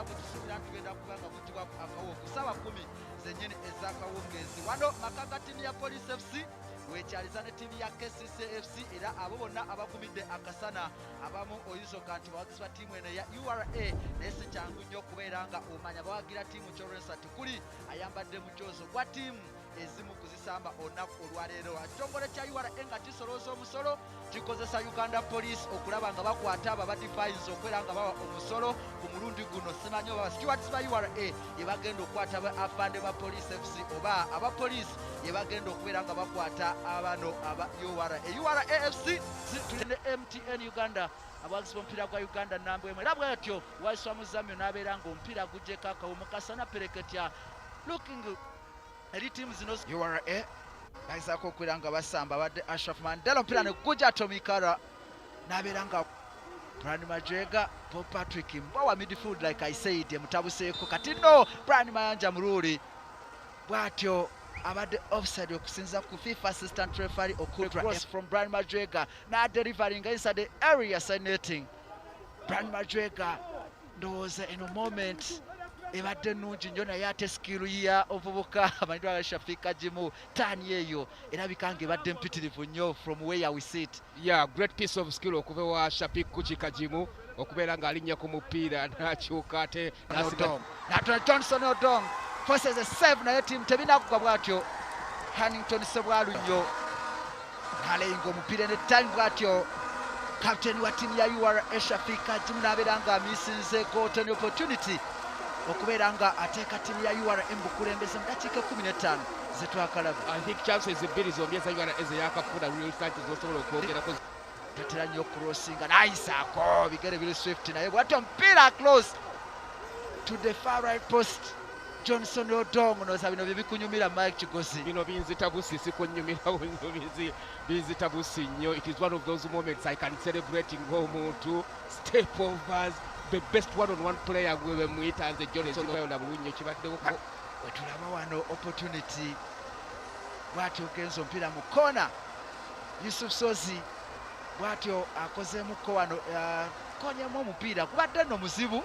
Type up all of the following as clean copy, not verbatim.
era kutusubira tugenda kubanga kutibwa akawungu saba 10 zenyini ezakawungezi wano makanga timu ya Police FC wekyaliza ne timu ya KCC FC era abo bonna abagumidde akasana abamu oyizo kanti bawagiswa timu ene ya URA nesi kyangu nnyo kubeera nga omanya bawagira timu Choresa tukuli ayambadde mujozo gwa timu ezimu kuzisamba olunaku olwaleero ekitongole kya URA nga kisolooza omusolo kikozesa Uganda Police okulaba nga bakwata ababadifines okwera nga bawa omusolo ku mulundi guno simanyi oba stewards ba URA yebagenda okukwata afande ba Police FC oba aba Police yebagenda okubeera nga bakwata abano aba URA FC zitulinde MTN Uganda abagisi b'omupiira gwa Uganda namba emwe era bwatyo waiswa muzamyo n'abeera ng'omupiira gujjeko akawumu kasana pereketya looking eri timu zino URA bayisaako okubeera nga basamba badde Ashraf Mandela omupiira ne gujja atomikara n'abeera nga Brian Majega, Paul Patrick Mbowa midfield like I said mutabuseeko kati no Brian Mayanja Muruli bwatyo abadde offside okusinza ku FIFA assistant referee Okudra cross from Brian Majega na delivering inside the area side netting. Brian Majega ndowooza in a moment ebadde nnungi nnyo naye ate skill ya ovubuka amanyidwa ga Shafika Jimu tani eyo erabika nga ebadde mpitirivu nnyo from where we sit. Yeah, great piece of skill okuva wa Shafika Jimu okubeera ng'alinnya ku mupiira n'akyuka ate n'atona Johnson Odong forces a save naye timu tebinakuka bwatyo Hannington Sebwalu nnyo n'aleyinga omupiira ne time bwatyo captain wa timu ya URA Shafika Jimu n'abeera nga amisinze golden opportunity okubeera nga ateeka timu ya URA bukulembeze mu dakiika 15 zetwakalaba. I think chances ebbiri zombi eza URA ezeyakafuna real chances zosobola okwogerako tatera nnyo crossinga nayisaako bigere biri swift naye bwatyo omupiira close to the far right post. Johnson Odong noza bino bikunyumira Mike Kigozi. Bino binzita busi sikunyumira binzita busi nnyo. It is one of those moments I can celebrate ng'omuntu step overs the best one-on-one player gwe bemuyita nze Johnson na bulungi kibaddewo wetulaba wano opportunity bwatyo ogenza omupiira mu kona Yusuf Sozi bwatyo akozeemuko wano konyemu omupiira gubadde nno muzibu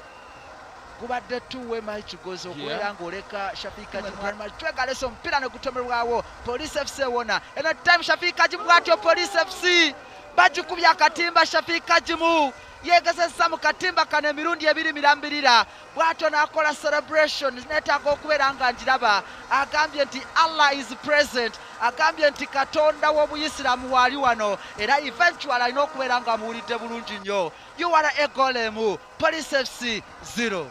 gubadde tuwe Mike Kigozi okubeera ng'oleka Shafika Jimu Majega alese omupiira ne gutomerwawo Police FC wona eno time Shafika Jimu bwatyo Police FC bagikubya akatimba Shafika Jimu yegezesa mu katimba kano emirundi ebiri mirambirira bwatyo n'akola celebration neetaaga okubeera nga njiraba agambye nti Allah is present agambye nti Katonda w'Obuyisiraamu waali wano era eventual alina okubeera nga amuwulidde bulungi nnyo URA egolemu Police FC 0.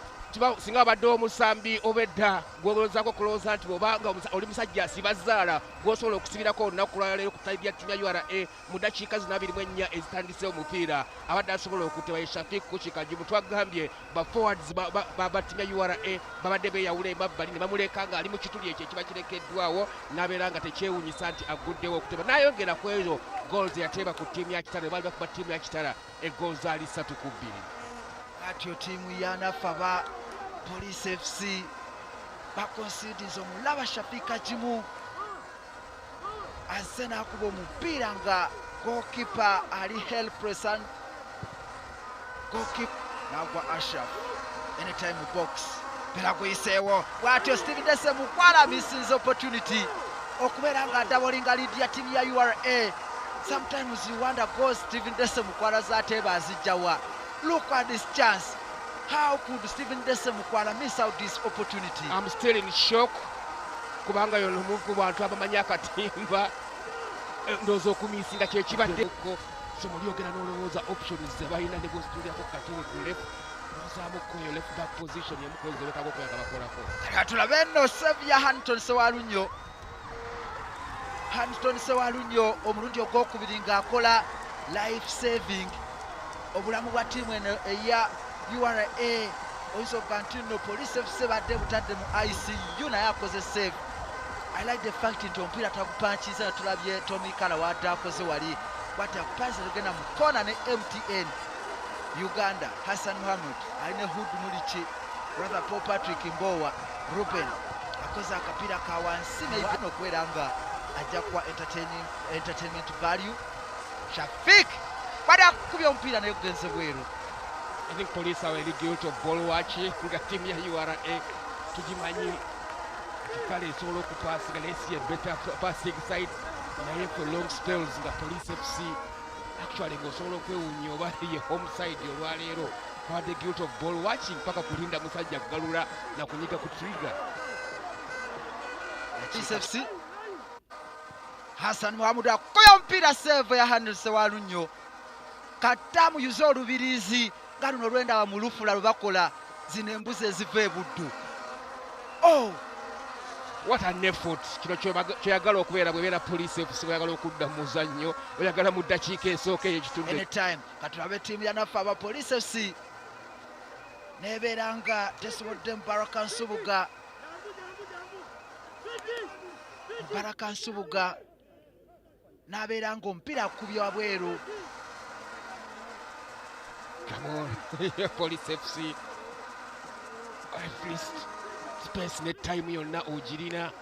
singa abadde omusambi obedda gwoloozaako kulowooza nti bw'obanga oli musajja sibazaala gw'osobola okusibirako olunaku lwaleero ku ttayidi ya ttimu ya URA mu ddakiika 24 ezitandisewo omupiira abadde asobola okuteba Shafika Jimu twagambye ba forwards ba ttimu ya URA babadde beeyawula emabbali ne bamuleka ng'ali mu kituli ekyo ekiba kirekeddwawo n'abeera nga tekyewuunyisa nti aguddewo okuteba n'ayongera ku ezo goals yateeba ku ttiimu ya Kitara baali bakuba ttiimu ya Kitara egools ali 3-2. atyo tiimu ya Nafaba Police FC bakonsidiza omulaba Shafika Jimu azze n'akuba omupiira nga goalkeeper ali helpless and goalkeeper n'agwa Ashraf anytime box pera guyiseewo bwatyo Steven Dese mukwala misinze opportunity okubeera nga adabolinga lead ya timu ya URA. Sometimes you wonder goals Steven Dese mukwala zaateeba azijjawa. Look at this chance. How could Steven Dese Mukwala miss out this opportunity? I'm still in shock. Kubanga yono mu bantu abamanyi akatimba ndowooza okumisinga kyekibaddeko somuli ogenda n'olowooza options ze balina ne bwositulyako katebe ku left nozaamuko eyo left back position emukoze wetaaga okuyanga bakolako kati tulabe nno save ya Hannington Sewalunyo omulundi ogwokubiri ng'akola life saving obulamu bwa tiimu eno eya URA oyinza okuga nti nno Police FC badde butadde mu ICU naye akoze save. I like the fact nti omupiira tagupankiza tulabye Tommy Kala wadde akoze wali bwati akupankiza tugenda mu kona ne MTN Uganda Hassan Mohammed ali ne Hood Mulichi brother Paul Patrick Mbowa Ruben akoze akapiira ka wansi naye okubeera nga ajja kuwa entertainment value. Shafik bali akubya omupiira naye gugenze bweru I think police are very guilty of ball watching nga team ya URA tugimanyi kale esobola okupasinga naye si better passing side naye for long spells nga police FC actually ng'osobola okwewuunya oba ye home side olwaleero the guilt of ball watching paka kulinda musajja kugalula na kunyiga ku trigger. Police FC Hassan Mohamud akoya mpira save ya Handel Sewalunyo katamu yuzo olubirizi nga luno lwenda bamulufula lubakola zino embuzi eziva ebuddu. Oh, what an effort kino kyeyagala okubeera bwebeera police FC bweyagala okudda mu muzannyo oyagala mu ddakiika esooka eyo ekitundu anytime katulabe ttiimu yanaffe aba police FC nebeera nga tesobodde Mubaraka Nsubuga n'abeera ng'omupiira akubye wabweru. Come on, Police FC. At least space ne time yonna ogirina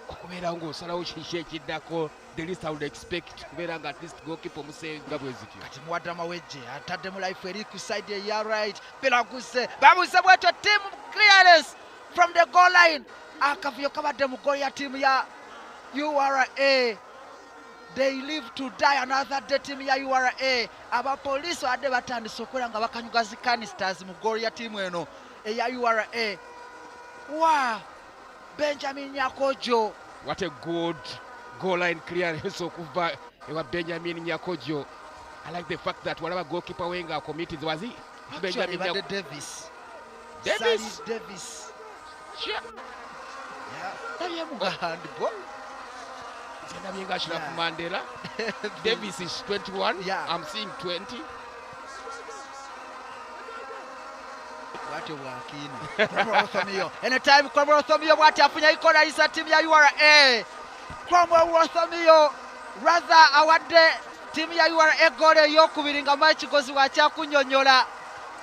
okubeera ng'osalawo kiki ekiddako the least I would expect kubeera nga at least goalkeeper omusenga bwezityo. Kati muwadde amawejje atadde mu life eri ku side eya right pilaguse babuze bwetyo team clearance from the goal line akavuyo kabadde mu goal ya team ya URA. They live to die another day team ya URA. Aba police wadde batandise okola nga bakanyuga zi canisters mu goal ya team eno eya URA. Wow, Benjamin Nyakojo. What a good goal line clearance okuva ewa Benjamin Nyakojo. I like the fact that whatever goalkeeper Wenger committed was he? Benjamin Davis. Sure. Yeah. Handball. Mandela. Davis is 21. Yeah. I'm seeing 20. What you anytime Cromwell Thomio bwati afunya ikola isa team ya URA. Cromwell Thomio rather awadde team ya URA goal eyokubiri nga match gozi wacha kunyonyola.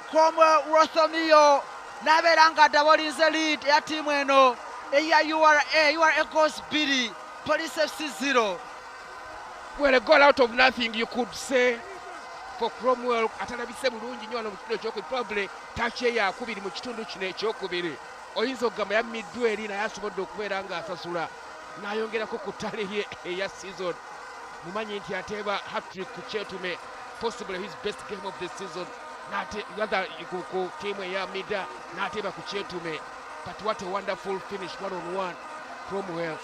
Cromwell Thomio nabeera nga double lead ya team eno eya URA goals 2 Police FC 0. Well, a goal out of nothing, you could say, for Cromwell. Atalabise bulungi nnyo wano mu kitundu ekyokubiri, probably touch ye yakubiri mu kitundu kino ekyokubiri. Oyinza okugamba yammiddwa eri naye asobodde okubeera ng'asasula n'ayongerako ku ttale ye eya season. Mumanyi nti ateeba hat-trick ku Kyetume, possibly his best game of the season. Rather ku tiimu eya Mida n'ateeba ku Kyetume. But what a wonderful finish one-on-one, Cromwell.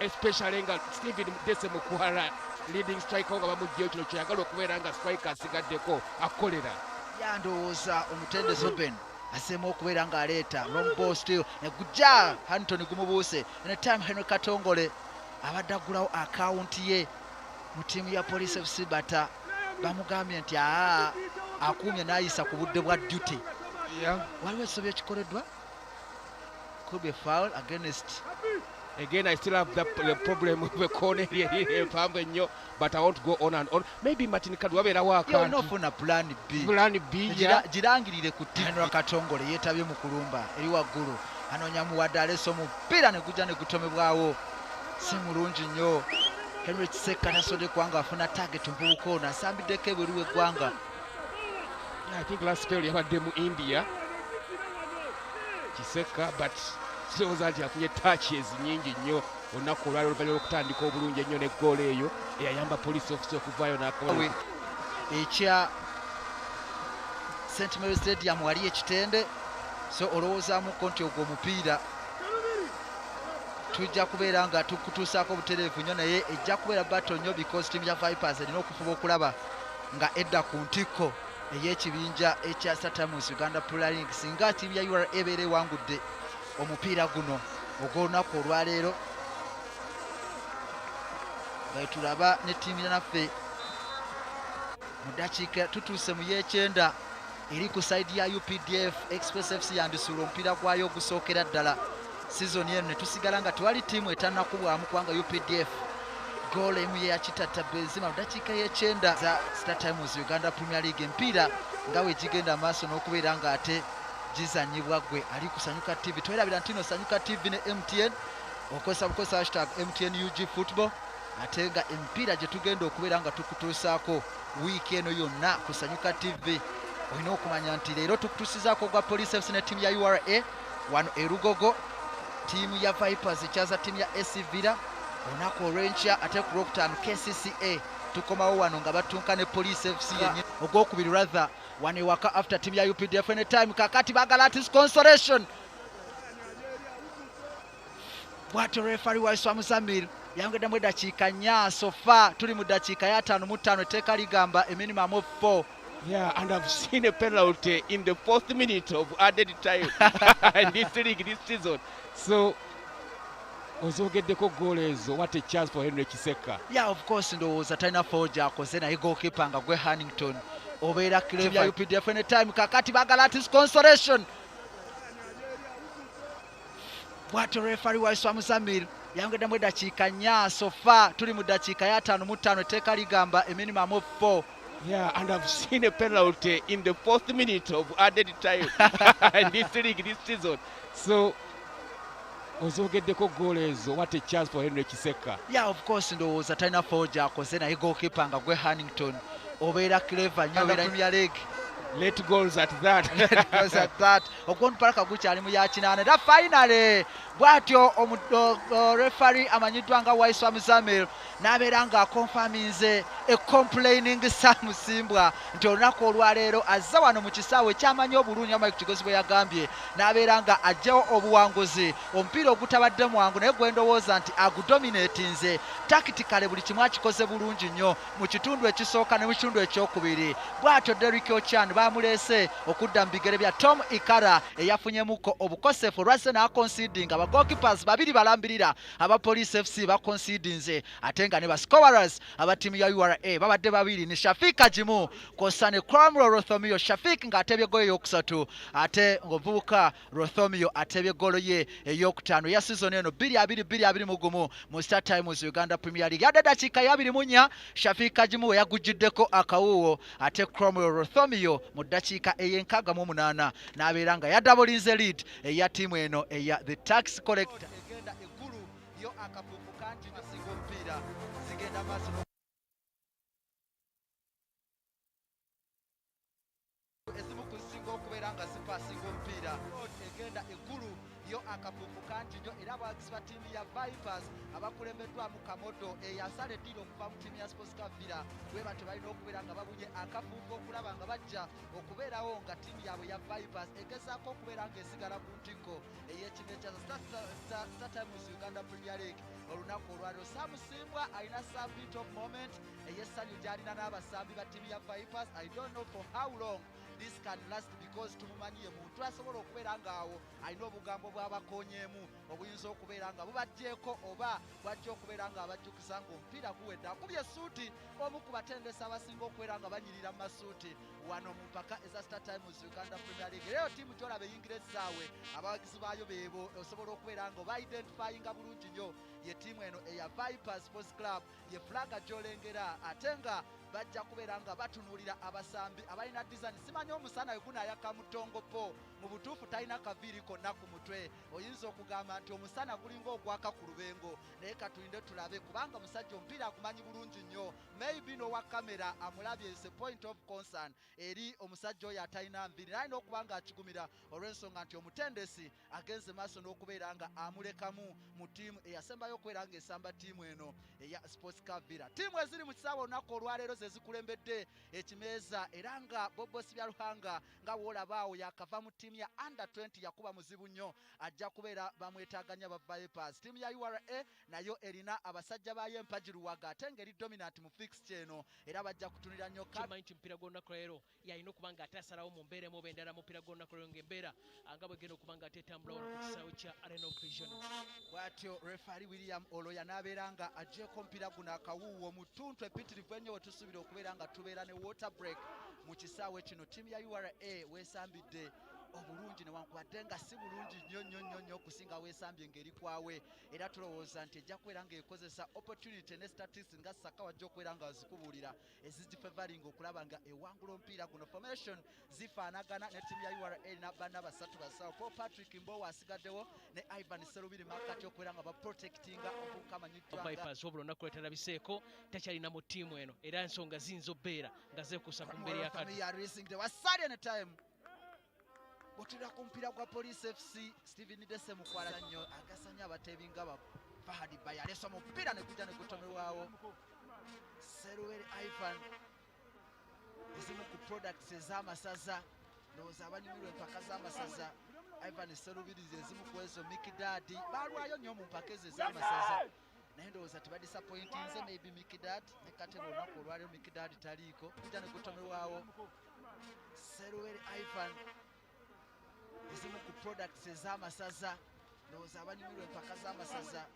Especially nga Steven Dese Mukwala leading striker nga bamugyeyo kino kyeyagala okubeera nga striker asigaddeko akolera. Yandowooza omutendesi Oben aseema okubeera ng'aleeta long ball still negujja Anthony gumubuuse anytime Henry Katongole abadde aggulawo akawunti ye mu ttiimu ya Police FC bata bamugambye nti akuumye n'ayisa ku budde bwa duty. Waliwo ekisobyo ekikoleddwa could be foul against. Again, I still have the problem with the corner here, but I won't go on and on. Maybe Martin Kadwabera waka. You're not for a plan B. Plan B, yeah. Jirangirire ku Henry Katongole yeetabye mu kulumba eri waggulu. Anoonya muwadde aleese omupiira ne gujja ne gutomebwawo. Si mulungi nnyo. Henry Kiseka nasodde kwanga afuna target mpuuko n'asambiddeko ebweru w'eggwanga. I think last spell yabadde mu India. Kiseka, but kirowooza nti afunye touches nyingi nnyo olunaku olwali oluvannyuma lw'okutandika obulungi ennyo n'eggoolo eyo eyayamba Police FC okuvaayo n'akawe ekya St Mary Stadium wali ekitende so olowoozaamuko nti ogwo omupiira tujja kubeera nga tukutuusaako obutereevu nnyo naye ejja kubeera battle nnyo because team ya Vipers erina okufuba okulaba nga edda ku ntikko ey'ekibinja ekya Satamus Uganda Premier League singa team ya URA ebeera ewangudde omupiira guno ogw'olunaku olwaleero nga tulaba ne ttiimu yanaffe mu ddakiika tutuuse mu y'ekyenda eri ku side ya UPDF. Express FC yandisuula omupiira gwayo ogusookera ddala sizoni eno ne tusigala nga tewali ttiimu etannakubwamu kubanga UPDF goal emu ye yakitatta Benzema mu ddakiika y'ekyenda za Star Times Uganda Premier League. Empiira nga we gigenda maaso n'okubeera ng'ate gizanyibwa gwe ali ku Sanyuka TV. Twerabira ntino Sanyuka TV ne MTN okozesa hashtag MTN UG Football ate nga empiira gye tugenda okubeera nga tukutuusaako wiiki eno yonna ku Sanyuka TV olina okumanya nti leero tukutusizaako gwa Police FC ne ttiimu ya URA wano e Lugogo. Ttiimu ya Vipers ekyaza ttiimu ya AC Villa olunaku olw'enkya ate ku Lwokutaano KCCA tukomawo wano nga batunka ne Police FC yennyini ogwokubiri rather wano ewaka after ttiimu ya UPDF anytime kakati baagala ati consolation bw'atyo referee Waiswa Musamir yayongeddemu eddakiika 4 so far tuli mu ddakiika ya 5 etteeka ligamba a minimum of 4. Yeah, and I've seen a penalty in the 4th minute of added time in this league this season. So, ozogeddeko goal ezo, what a chance for Henry Kiseka. Yeah, of course, ndowooza talina foja akoze naye goalkeeper nga gwe Hannington obeera club ya UPDF anytime kakati baagala ati consolation bw'atyo referee Waiswa Musamir yayongeddemu eddakiika 4 so far tuli mu ddakiika ya 5 etteeka ligamba a minimum of 4. Yeah, and I've seen a penalty in the 4th minute of added time in this league this season. So, ozogeddeko goal ezo, what a chance for Henry Kiseka. Yeah, of course, ndowooza talina foja akoze naye goalkeeper nga gwe Hannington obeera clever nnyo obeera Premier League. Let goals at that. Let goals at that. Ogwon paraka gukyali mu ya 8 era finally bw'atyo referee amanyiddwa nga Waiswa Musamir n'abeera nga akonfaminze a complaining Sam Musimbwa nti olunaku olwaleero azza wano mu kisaawe ekyamanyi obulungi Mike Kigozi bwe yagambye n'abeera nga ajjawo obuwanguzi omupiira ogutabadde mwangu naye gwe ndowooza nti agudominatinze tactically buli kimu akikoze bulungi nnyo mu kitundu ekisooka ne mu kitundu ekyokubiri. Bw'atyo Derrick Ochan bamuleese okudda mu bigere bya Tom Ikara eyafunyemuko obukosefu olwase n'aconsiding aba goalkeepers babiri balambirira aba Police FC baconsidinze ate nga ne ba scorers aba ttiimu ya URA babadde babiri ni Shafik Ajimu kosa ne Cromwell Rothomio. Shafik ng'atebye golo eyokusatu ate ng'omuvubuka Rothomio atebye golo ye eyokutaano ya season eno 2-2-2-1 mu Star Times Uganda Premier League. Yadde eddakiika ya 24 Shafik Ajimu we yagujiddeko akawuwo ate Cromwell Rothomio mu ddakiika ey'enkaga8 n'abeera nga yadabulinze lead eya ttiimu eno eya the tax collector egenda eggulu yo akafuufu kanti nasinga omupiira zigenda maaso ezimu ku zisinga okubeera nga zipaasinga omupiira egenda eggulu yo akafuufu kanti nnyo era abawagizi ba ttiimu ya Vipers abakulembeddwamu Kamodo eyasala eddiiro okuva mu ttiimu ya Sports Club Villa bwe batyo balina okubeera nga babunye akafuufu okulaba nga bajja okubeerawo nga ttiimu yaabwe ya Vipers egezaako okubeera ng'esigala ku ntikko ey'ekimu ekya Star Times Uganda Premier League olunaku olwaliro. Sam Musimbwa alina some bit of moment ey'essanyu gy'alina n'abasambi ba ttiimu ya Vipers. I don't know for how long this can last because tumumanyiye muntu asobola okubeera ng'awo alina obugambo bw'abakonyeemu obuyinza okubeera nga bubajjeeko oba bwajja okubeera nga abajjukiza ng'omupiira guwedde. Akubye essuuti omu ku batendesi abasinga okubeera nga banyirira mu masuuti wano mu mpaka eza Star Times Uganda Premier League. Leero ttiimu gy'olaba eyingira essaawe abawagizi baayo beebo osobola okubeera nga oba identifyinga bulungi nnyo ye ttiimu eno eya Vipers Sports Club ye flaga gy'olengera ate nga bajja kubeera nga batunuulira abasambi abalina design. Simanyi omusana we gunaayaka mutongopo mu butuufu talina kaviiri konna ku mutwe. Oyinza okugamba nti omusana gulinga ogwaka ku lubengo naye katulinde tulabe kubanga omusajja omupiira agumanyi bulungi nnyo. Maybe n'owa kamera amulabye is a point of concern eri omusajja oyo atalina nviiri nalina okuba nga akigumira olw'ensonga nti omutendesi agenze maaso n'okubeera nga amulekamu mu ttiimu eyasembayo okubeera ng'esamba ttiimu eno eya Sports Club Villa. Ttiimu eziri mu kisaawe olunaku olwaleero ze zikulembedde ekimeeza era nga Bobo Sibyaluhanga nga woolabaawo yakava mu ttiimu ya under 20 yakuba muzibu nnyo ajja kubeera bamwetaaganya ba Vipers. Ttiimu ya URA nayo erina abasajja baayo empajiruwaga ate ng'eri dominant mu fixture eno era bajja kutunira nnyo kimanyi nti omupiira gw'olunaku leero yalina okuba nga ate asalawo mu mbeera emu oba endala mu mupiira gw'olunaku leero ng'embeera nga bwegenda okuba nga ate etambula wano ku kisaawe kya Arena of Vision. Bw'atyo referee William Oloya n'abeera nga agyeko omupiira guno akawuuwo mu ttuntu epitirivu ennyo we tusuubira okubeera nga tubeera ne water break mu kisaawe kino. Ttiimu ya URA weesambidde obulungi newankubadde nga si bulungi nnyo okusinga weesambye ngeri kwawe, era tulowooza nti ejja kubeera ng'ekozesa opportunity ne statistics nga Saka wajja okubeera nga zikubuulira ezigifavoring okulaba nga ewangula omupiira guno. Formation zifaanagana ne ttiimu ya URA erina banna basatu basawo, Paul Patrick Mbowe asigaddewo ne Ivan Serubiri Makati okubeera nga baprotectinga omuvubuka amanyiddwa Vipers wabula olunaku lwetalabiseko takyalina mu ttiimu eno era ensonga ziyinza obbeera nga zeekuusa ku mbeera yakati wasali any time bwotulira ku mupiira gwa Police FC. Steven Dese Mukwala nnyo agasanya abateebi nga ba Fahadi Baya alesa omupiira ne gujja ne gutomerwawo. Serubiri Ivan ezimu ku products ez'amasaza ndowooza abanyumirwa empaka z'amasaza Ivan Serubiri ezimu ku ezo Mikidadi balwayo nnyo mu mpaka ezo ez'amasaza naye ndowooza tebadisappointinze maybe Mikidad ne Katebe olunaku olwaliro Mikidad taliiko gujja ne gutomerwawo. Serubiri Ivan ezimu ku products ez'amasaza ndowooza abanyumirwa empaka z'amasaza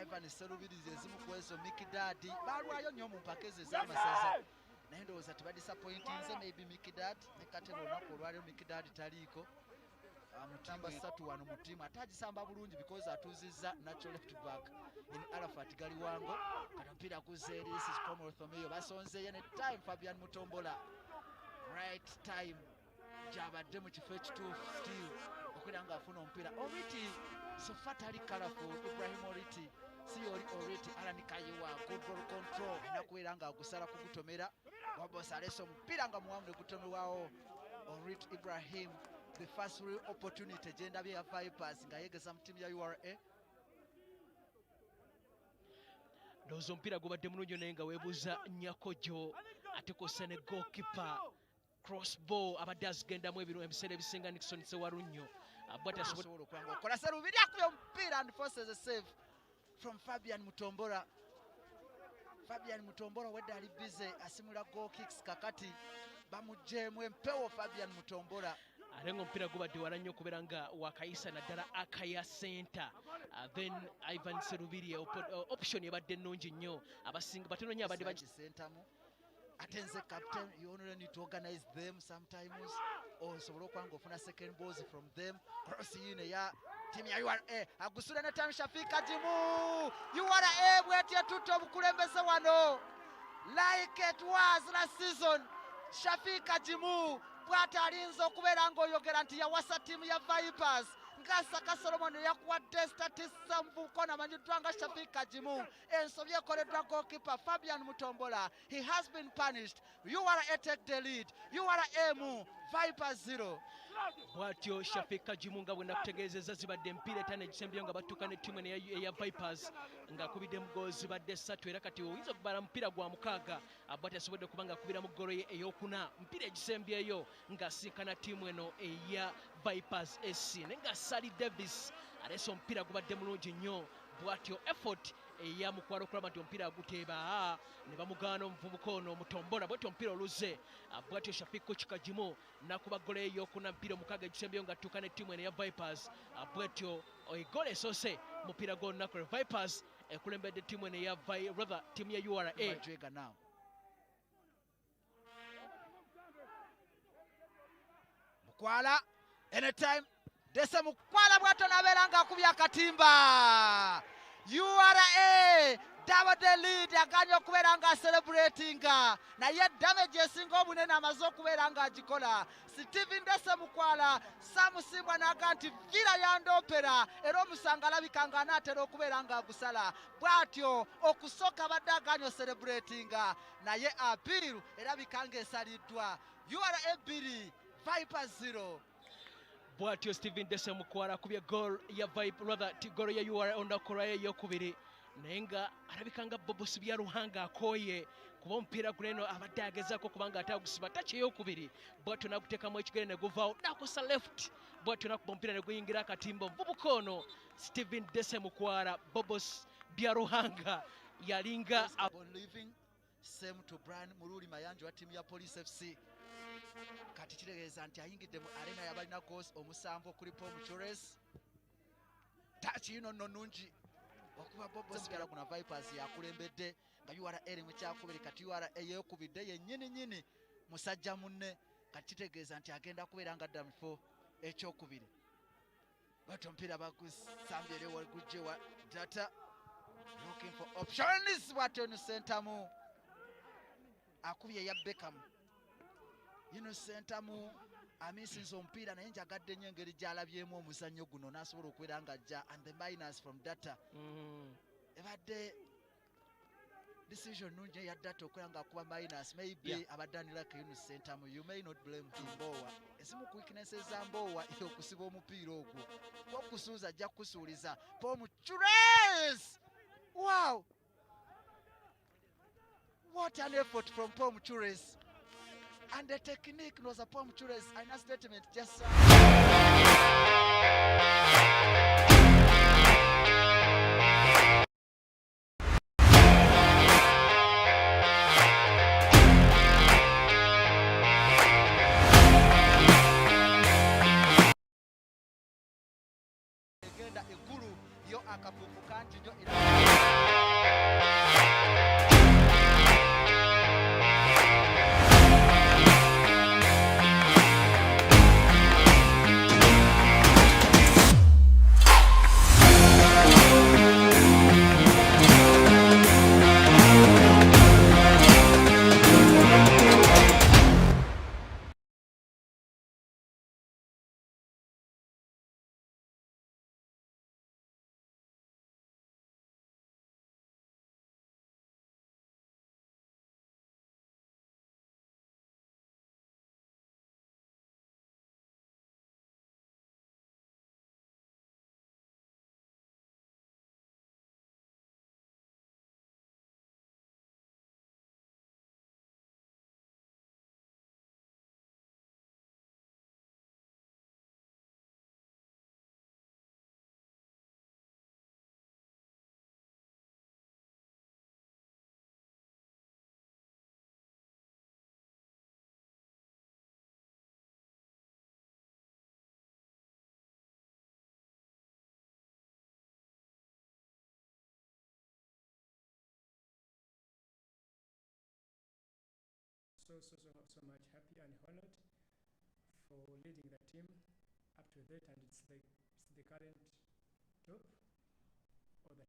Ivan Serubiri ezimu ku ezo Mikidadi balwayo nnyo mu mpaka ezo ez'amasaza naye ndowooza tebadisappointinze maybe Mikidad ne Katebe olunaku olwaliro Mikidad taliiko. Mutamba 3 wano mu ttiimu ate agisamba bulungi because atuuzizza natural left back in Arafat Galiwango. Kati omupiira guzzeeri, this is Komoro Thomeyo basonzeeyo ne time Fabian Mutombola right time gy'abadde mu kifo ekituufu still okubeera ng'afuna omupiira. Oriti sofa tali colourful, Ibrahim Oriti si oli Oriti Alani Kayiwa good ball control alina kubeera ng'agusala kugutomera Wabos alesa omupiira nga muwamu ne gutomerwawo. Oriti Ibrahim the first real opportunity gyendabye ya Vipers nga yeegeza mu ttiimu ya URA. ndowooza omupiira gubadde mulungi naye nga weebuuza Nyakojo ate kosa ne goalkeeper crossbow abadde azigendamu ebiseera ebisinga Nixon Sewarunnyo bw'ati asobola okwanga okola. Serubiri akubye omupiira and forces a save from Fabian Mutombola. Fabian Mutombola wedde ali busy asimula goal kicks kakati bamugjeemu empewo Fabian Mutombola. ate ng'omupiira gubadde wala nnyo okubeera nga wakayisa naddala akaya center. Then Ivan Serubiri option ebadde nnungi nnyo abasinga batono nnyo abadde bagisentamu ate nze captain you only need to organize them sometimes osobola okuba ng'ofuna second balls from them. Cross yino ya ttiimu ya URA agusula ne time Shafika Jimu. URA bwetye tutta obukulembeze wano like it was last season. Shafika Jimu bw'ati alinza okubeera ng'oyogera nti yawasa ttiimu ya Vipers nga Saka Solomon yakuwadde statistics omuvubuka amanyiddwa nga Shafika Jimu. Ensobi ekoleddwa goalkeeper Fabian Mutombola. He has been punished. URA take the lead. URA mu Vipers 0. bw'atyo Shafika Jimu nga bwe nakutegeezezza zibadde empiira etaano egisembyeyo nga batuuka ne ttiimu eya Vipers ng'akubidde mu goal zibadde 3 era kati oyinza okubala mupiira gwa 6 bw'ati asobodde okuba ng'akubira mu ggoolo ye ey'okuna mupiira egisembyeyo ng'asinkana ttiimu eno eya Vipers SC naye nga Sally Davis aleese omupiira gubadde mulungi nnyo bw'atyo effort eya mukwalo okulaba nti omupiira aguteeba ne bamugaana omuvubuka ono Mutombola bw'atyo omupiira oluze bw'atyo Shafika Jimu nakuba ggoolo ye ey'okuna mupiira 6 egisembyeyo ng'atuuka ne ttiimu eno eya Vipers bw'atyo eggoolo esoose mupiira gw'olunaku lwe Vipers ekulembedde ttiimu eno eya ttiimu ya URA. Mukwala anytime Dese Mukwala bw'atyo n'abeera ng'akubye akatimba. URA double the lead aganya okubeera nga celebratinga naye damage esinga obunene amaze okubeera nga agikola. Steven Dese Mukwala samusimbwa n'aga nti vira yandoopera era omusanga alabika nga anaatera okubeera nga agusala. Bw'atyo okusooka abadde aganya celebratinga naye apiiru erabika ng'esaliddwa. URA 2 Vipers 0. bw'atyo Steven Dese Mukwala akubye goal ya goal ya URA olunaku lwayo ey'okubiri naye nga alabika nga Bobosi bya Ruhanga akooye kuba omupiira guno eno abadde agezaako kubanga ate agusiba tachi ey'okubiri bw'atyo n'aguteekamu ekigere ne guvaawo n'akosa left bw'atyo n'akuba omupiira ne guyingira akatimba omuvubuka ono Steven Dese Mukwala Bobosi bya Ruhanga yalinga same to Brian Muruli Mayanja wa ttiimu ya Police FC. Kati kitegeeza nti ayingidde mu arena yabalina goals omusanvu kuli Paul Muchores. Tachi ino nno nnungi okuba Bobosi gara kuna Vipers yakulembedde nga URA mu kyakubiri kati URA yeekubidde yennyini musajja munne kati kitegeeza nti agenda kubeera nga adda mu 4 ekyokubiri bati omupiira bagusambye eri wagujje wa data looking for options bwatyo no sentamu akubye ya Beckham yino sentamu amisinza omupiira naye njagadde nnyo engeri gy'alabyemu omuzannyo guno n'asobola okubeera nga ajja and the minus from data ebadde decision nungi ya data okubeera nga akuba minus maybe abadde aniraka Yunus Sentamu you may not blame him Mbowa esimu ku weaknesses za Mbowa okusiba omupiira ogwo okusuuza ajja kusuuliza Paul Mchures. Wow, what an effort from Paul Mchures. And the technique was a Paul Mchures and a statement just egenda eggulu yo akafuufu kangi nnyo so much happy and honored for leading the team up to that, and it's the current top of the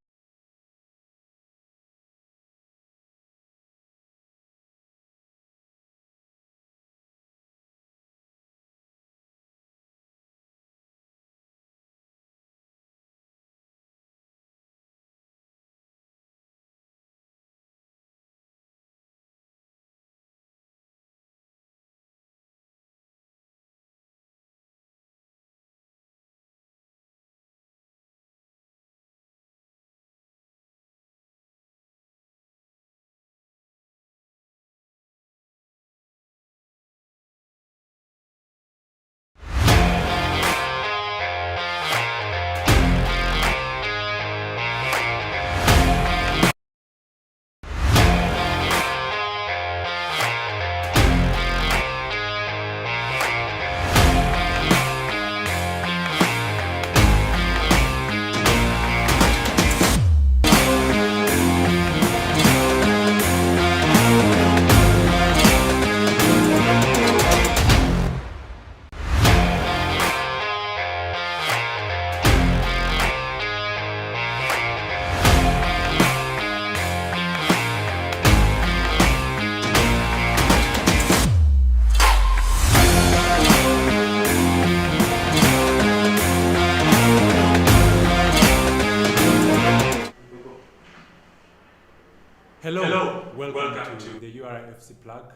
Hello. Welcome to the URA FC PLUG.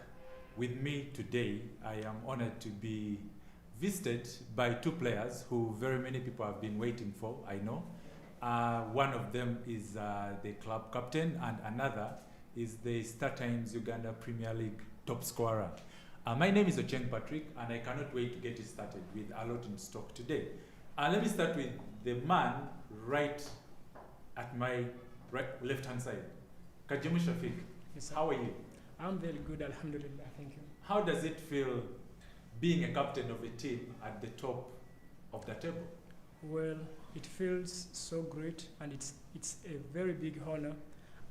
With me today, I am honored to be visited by two players who very many people have been waiting for, I know. One of them is the club captain, and another is the StarTimes Uganda Premier League top scorer. My name is Ocheng Patrick, and I cannot wait to get it started with a lot in stock today. Let me start with the man right at my left-hand side. Kajimu Shafiq, Yes, how are you? I'm very good, alhamdulillah, thank you. How does it feel being a captain of a team at the top of the table? Well, it feels so great, and it's a very big honor,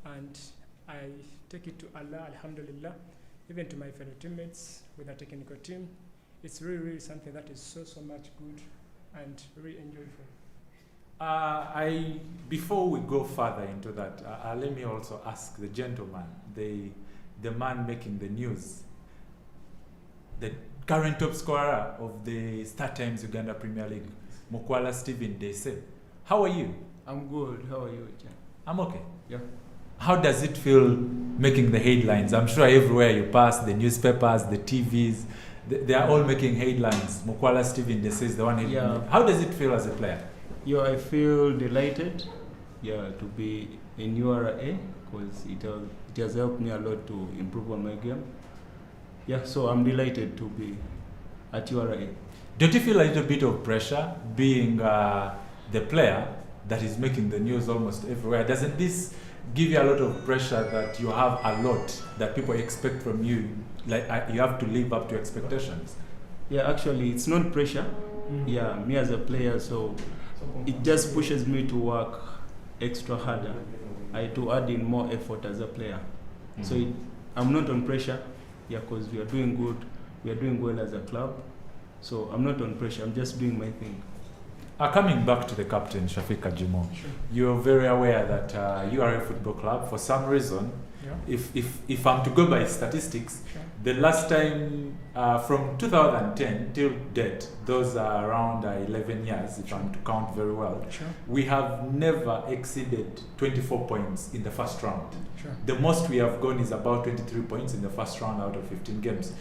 and I take it to Allah, alhamdulillah, even to my fellow teammates with the technical team. it's really something that is so much good and really enjoyable. Before we go further into that, let me also ask the gentleman, the man making the news, the current top scorer of the StarTimes Uganda Premier League, Mukwala Stephen Dese. How are you? I'm good. How are you, Jan? I'm okay. Yeah. How does it feel making the headlines? I'm sure everywhere you pass, the newspapers, the TVs, they are all making headlines. Mukwala Stephen Dese is the one. Yeah. How does it feel as a player? Yeah, I feel delighted, to be in URA because it has helped me a lot to improve on my game. Yeah, so I'm delighted to be at URA. Don't you feel a little bit of pressure being the player that is making the news almost everywhere? Doesn't this give you a lot of pressure that you have a lot that people expect from you, like you have to live up to expectations? Yeah, actually, it's not pressure. Yeah, me as a player, so it just pushes me to work extra harder. I to add in more effort as a player. So I'm not on pressure, because we are doing good. We are doing well as a club. So I'm not on pressure. I'm just doing my thing. Coming back to the captain, Shafiq Ajimo, you're very aware that URA Football Club, for some reason, if I'm to go by statistics, the last time from 2010 till date, those are around 11 years, if I'm to count very well, we have never exceeded 24 points in the first round. The most we have gone is about 23 points in the first round out of 15 games.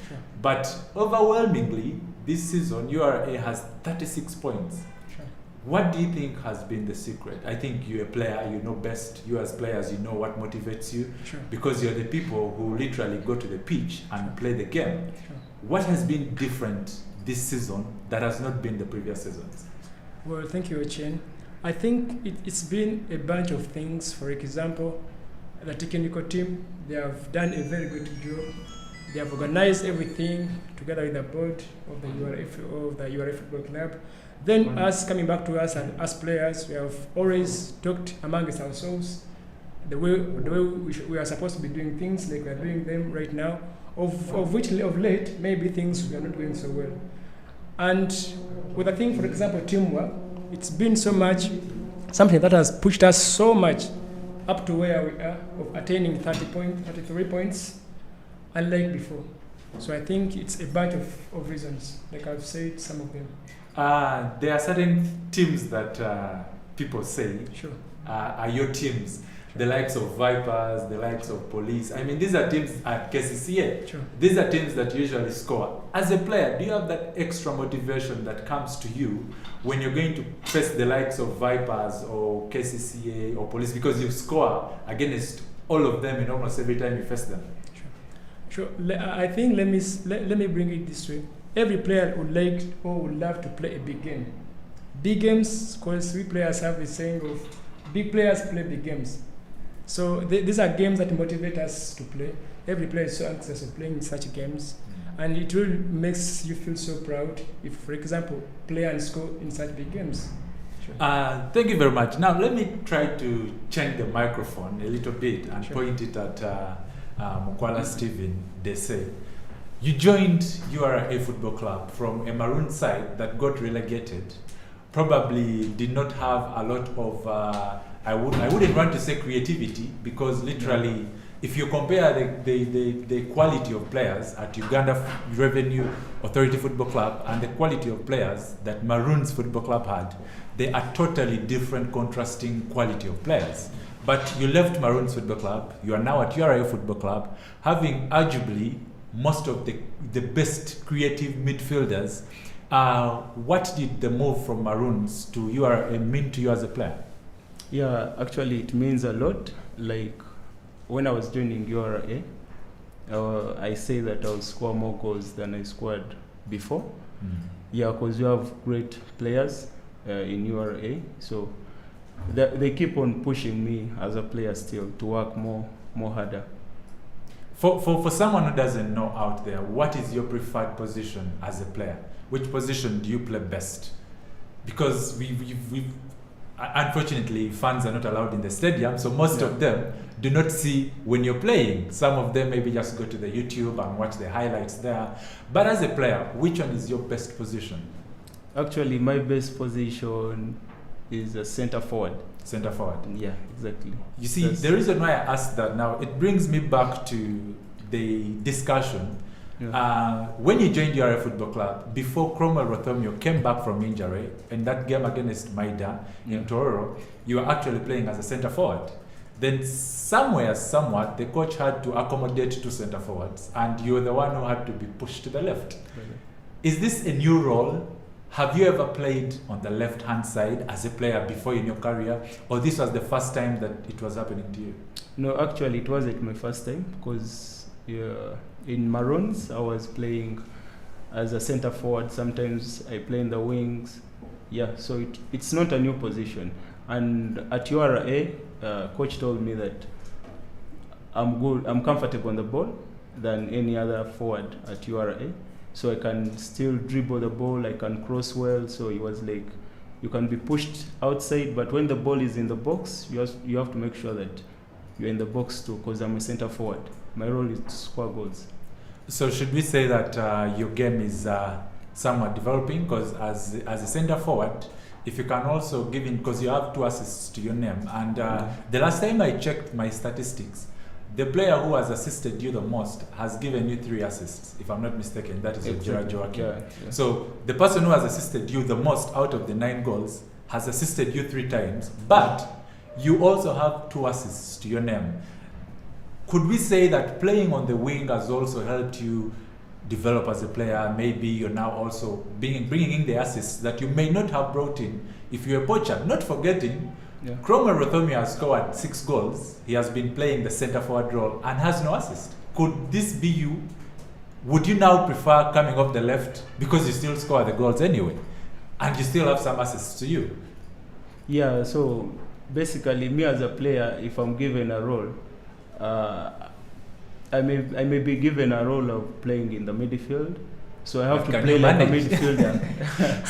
But overwhelmingly, this season, URA has 36 points. What do you think has been the secret? I think you're a player, you know best. You as players, you know what motivates you, because you're the people who literally go to the pitch and play the game. What has been different this season that has not been the previous seasons? Well, thank you, Chen. I think it's been a bunch of things. For example, the technical team, they have done a very good job. They have organized everything together with the board of the URA Football Club. Then us coming back to us and as players, we have always talked amongst ourselves the way we are supposed to be doing things, like we are doing them right now, of which of late maybe things we are not doing so well. And with the thing, for example, teamwork, it's been so much something that has pushed us so much up to where we are of attaining 33 points, unlike before. So I think it's a bunch of reasons, like I've said some of them. There are certain teams that people say are your teams. The likes of Vipers, the likes of Police. I mean, these are teams at KCCA. These are teams that usually score. As a player, do you have that extra motivation that comes to you when you're going to face the likes of Vipers or KCCA or Police, because you score against all of them in almost every time you face them? Sure. I think let me bring it this way. Every player would like or would love to play a big game. Big games, because we players have the saying of big players play big games. So these are games that motivate us to play. Every player is so anxious of playing such games. And it really makes you feel so proud if, for example, play and score in such big games. Thank you very much. Now let me try to change the microphone a little bit and point it at Mukwala Stephen Dese. You joined URA Football Club from a maroon side that got relegated. Probably did not have a lot of, I wouldn't want to say creativity, because literally, if you compare the quality of players at Uganda Revenue Authority Football Club and the quality of players that Maroons Football Club had, they are totally different, contrasting quality of players. But you left Maroons Football Club, you are now at URA Football Club, having arguably most of the best creative midfielders. What did the move from Maroons to URA mean to you as a player? Yeah, actually it means a lot. Like when I was joining URA, I say that I'll score more goals than I scored before. Yeah, because you have great players in URA, so they keep on pushing me as a player still to work more harder. For someone who doesn't know out there, what is your preferred position as a player? Which position do you play best? Because we unfortunately, fans are not allowed in the stadium, so most of them do not see when you're playing. Some of them maybe just go to the YouTube and watch the highlights there. But as a player, which one is your best position? Actually, my best position is a center forward. Center forward. Yeah, exactly. You see, the reason why I asked that now, it brings me back to the discussion. Yeah. When you joined URA Football Club, before Cromwell Rothomio came back from injury, in that game against Maida in Tororo, you were actually playing as a center forward. Then somewhat, the coach had to accommodate two center forwards, and you were the one who had to be pushed to the left. Really? Is this a new role? Have you ever played on the left-hand side as a player before in your career, or this was the first time that it was happening to you? No, actually, it wasn't my first time, because in Maroons, I was playing as a center forward. Sometimes I play in the wings. Yeah, so it's not a new position. And at URA, coach told me that I'm comfortable on the ball than any other forward at URA. So I can still dribble the ball, I can cross well. So he was like, you can be pushed outside, but when the ball is in the box, you have to make sure that you're in the box too, because I'm a center forward. My role is to score goals. So should we say that your game is somewhat developing? Because as a center forward, if you can also give in, because you have 2 assists to your name, and the last time I checked my statistics, the player who has assisted you the most has given you 3 assists, if I'm not mistaken. That is Gerard Joachim. Yeah. So the person who has assisted you the most out of the 9 goals has assisted you 3 times, but you also have 2 assists to your name. Could we say that playing on the wing has also helped you develop as a player? Maybe you're now also bringing in the assists that you may not have brought in if you're a poacher. Not forgetting, Cromwell Rothomio has scored 6 goals. He has been playing the center forward role and has no assist. Could this be you? Would you now prefer coming off the left because you still score the goals anyway, and you still have some assists to you? Yeah, so basically me as a player, if I'm given a role, I may be given a role of playing in the midfield, so I have to play like a midfielder.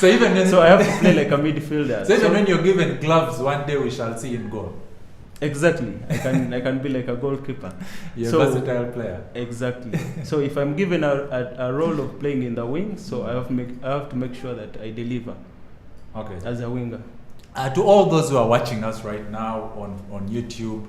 So I have to play like a midfielder. So even when you're given gloves, one day we shall see in goal. Exactly, I can be like a goalkeeper. You're a versatile player. Exactly. So if I'm given a role of playing in the wing, so I have to make sure that I deliver. Okay. As a winger. To all those who are watching us right now on YouTube,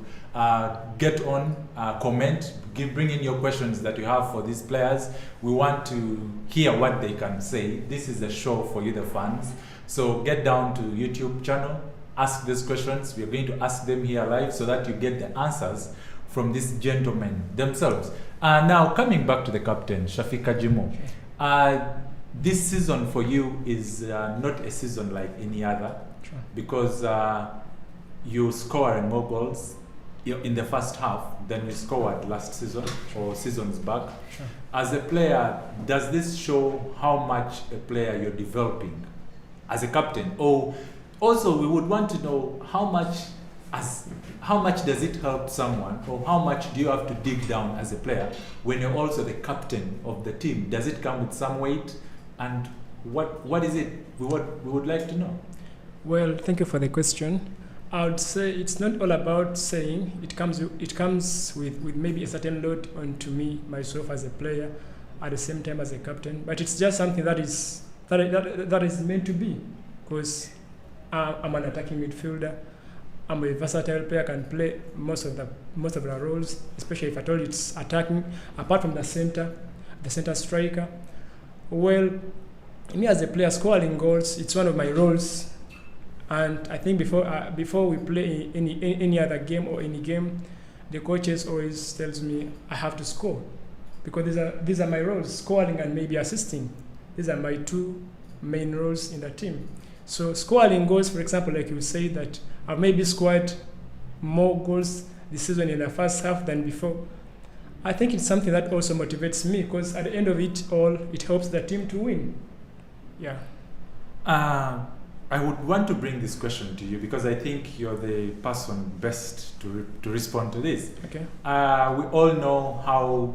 get on, comment, bring in your questions that you have for these players. We want to hear what they can say. This is a show for you, the fans. So get down to YouTube channel, ask these questions. We are going to ask them here live so that you get the answers from these gentlemen themselves. Now, coming back to the captain, Shafika Jimo. This season for you is not a season like any other, because you score more goals in the first half than you scored last season or seasons back. As a player, does this show how much a player you're developing as a captain? Or also, we would want to know how much does it help someone, or how much do you have to dig down as a player when you're also the captain of the team? Does it come with some weight? And what is it? We would like to know. Well, thank you for the question. I would say it's not all about saying it comes with maybe a certain load onto me, myself as a player, at the same time as a captain. But it's just something that is meant to be, because I'm an attacking midfielder. I'm a versatile player, can play most of the roles, especially if at all it's attacking, apart from the center striker. Well, me as a player, scoring goals, it's one of my roles. And I think before we play any other game or any game, the coaches always tells me I have to score, because these are my roles, scoring and maybe assisting. These are my 2 main roles in the team. So scoring goals, for example, like you say that I've maybe scored more goals this season in the first half than before. I think it's something that also motivates me, because at the end of it all, it helps the team to win. Yeah. I would want to bring this question to you, because I think you're the person best to respond to this. Okay. We all know how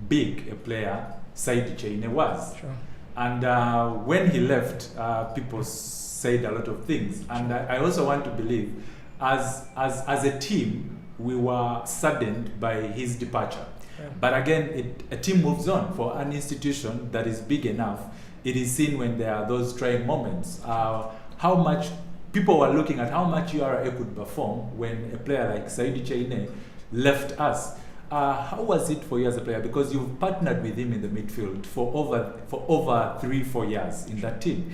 big a player Saidi Chaine was. Sure. And when he left, people said a lot of things. And I also want to believe, as a team, we were saddened by his departure. Yeah. But again, a team moves on. For an institution that is big enough, it is seen when there are those trying moments. How much people were looking at how much URA could perform when a player like Saidi Chaine left us. How was it for you as a player? Because you've partnered with him in the midfield for over 3-4 years in that team.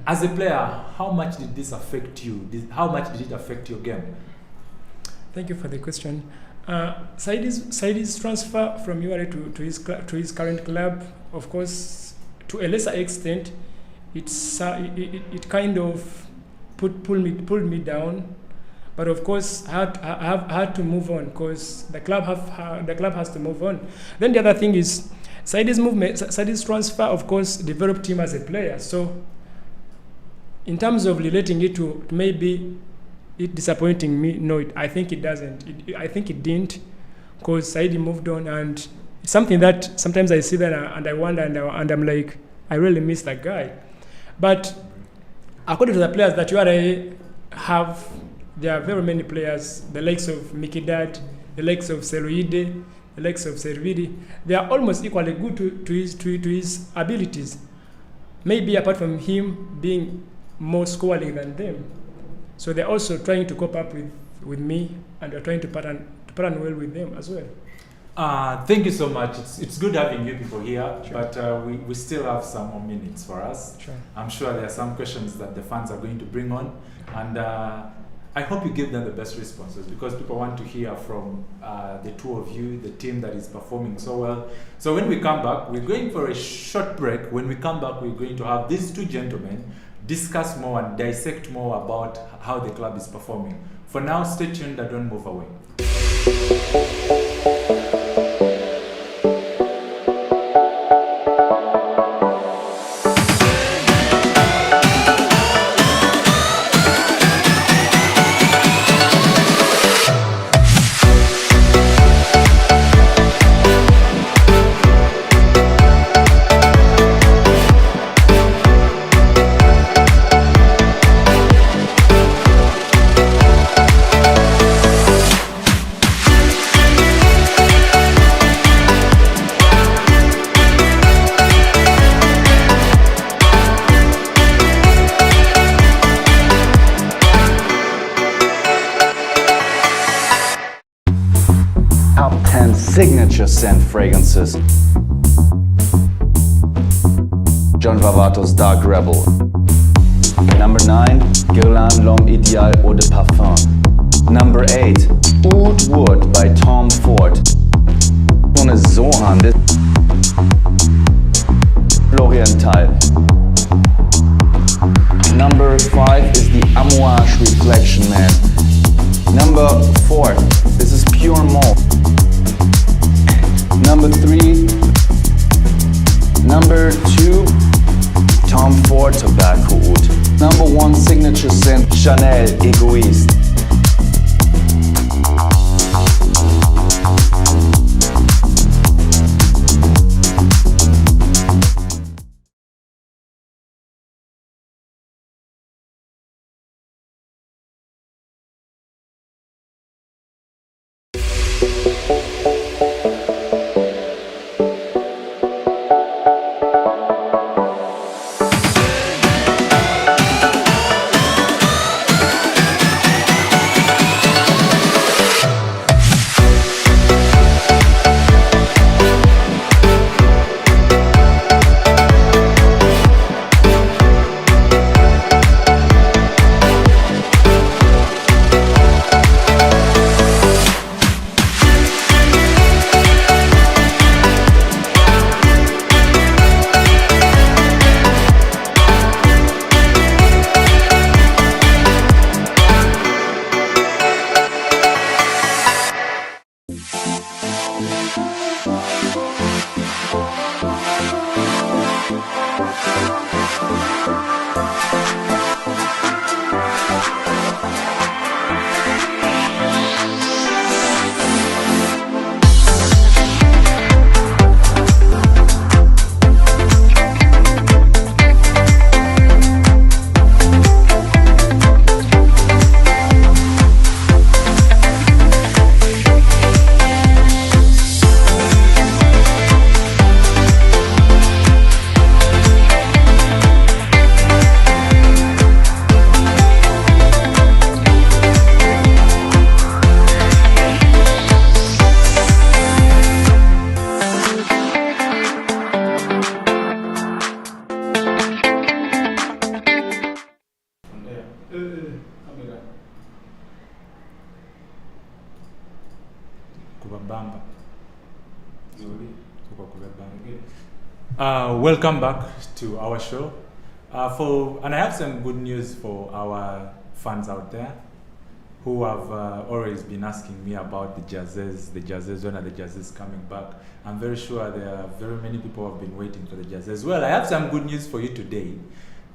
As a player, how much did this affect you? How much did it affect your game? Thank you for the question. Saidi's transfer from URA to his current club, of course, to a lesser extent, it kind of pulled me down. But of course, I had to move on because the club has to move on. Then the other thing is Saidi's transfer, of course, developed him as a player. So, in terms of relating it to maybe it disappointing me, no, I think it doesn't. I think it didn't, because Saidi moved on, and it's something that sometimes I see that and I wonder, and I'm like, I really miss that guy. But according to the players that URA have, there are very many players, the likes of Mikidad, the likes of Seruide, the likes of Servidi. They are almost equally good to his abilities. Maybe apart from him being more scoring than them. So they're also trying to cope up with me, and they're trying to pattern well with them as well. Thank you so much. It's good having you people here, Sure. but we still have some more minutes for us. Sure. I'm sure there are some questions that the fans are going to bring on, and I hope you give them the best responses, because people want to hear from the two of you, the team that is performing so well. So when we come back, we're going for a short break. When we come back, we're going to have these two gentlemen discuss more and dissect more about how the club is performing. For now, stay tuned and don't move away. Top 10 signature scent fragrances. John Vavato's Dark Rebel. Number 9, Guerlain L'Homme Idéal Eau de Parfum. Number 8, Oud Wood by Tom Ford. Ohne Sohan, L'Oriental. Number 5 is the Amouage Reflection Mask. Number 4, this is Pure Malt. Number 3, number 2, Tom Ford Tobacco Oud. Number 1 signature scent, Chanel Egoiste. Welcome back to our show. And I have some good news for our fans out there who have always been asking me about the jerseys, when are the jerseys coming back? I'm very sure there are very many people who have been waiting for the jerseys. Well, I have some good news for you today.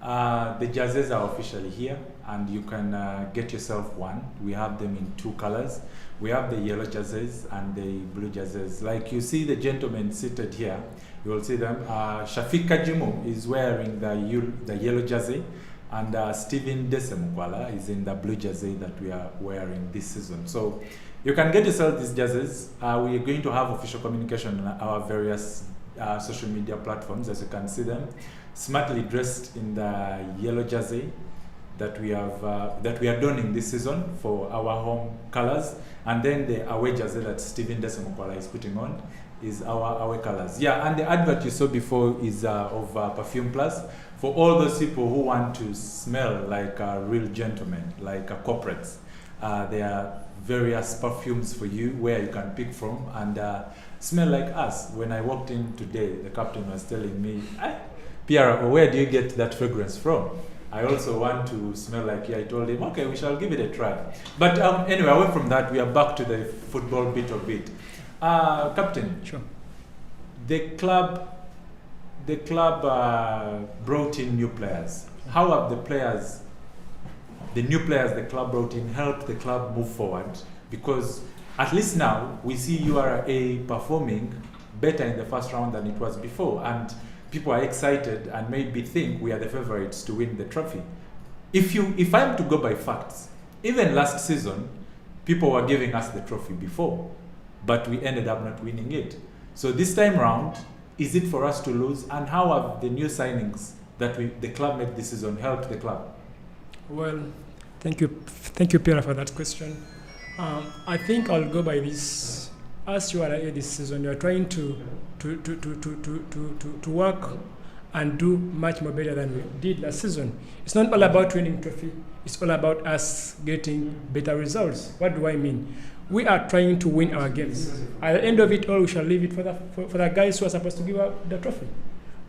The jerseys are officially here, and you can get yourself one. We have them in 2 colors. We have the yellow jerseys and the blue jerseys. Like you see the gentlemen seated here, you will see them. Shafiq Kajimu is wearing the yellow jersey, and Stephen Desemukwala is in the blue jersey that we are wearing this season. So you can get yourself these jerseys. We are going to have official communication on our various social media platforms, as you can see them, smartly dressed in the yellow jersey that we are donning this season for our home colors, and then the away jersey that Stephen Desemukwala is putting on is our away colors. Yeah, and the advert you saw before is of Perfume Plus for all those people who want to smell like a real gentleman, like corporates. There are various perfumes for you where you can pick from and smell like us. When I walked in today, the captain was telling me, Pierre, where do you get that fragrance from? I also want to smell like you. I told him, okay, we shall give it a try. But anyway, away from that, we are back to the football bit of it. Captain, Sure. the club brought in new players. How have the new players the club brought in helped the club move forward? Because at least now we see URA performing better in the first round than it was before, and people are excited and maybe think we are the favorites to win the trophy. If I'm to go by facts, even last season, people were giving us the trophy before, but we ended up not winning it. So this time round, is it for us to lose? And how have the new signings that the club made this season helped the club? Well, thank you, Pierre, for that question. I think I'll go by this. As you are here this season, you are trying to work and do much more better than we did last season. It's not all about winning trophy. It's all about us getting better results. What do I mean? We are trying to win our games. At the end of it all, we shall leave it for the guys who are supposed to give out the trophy.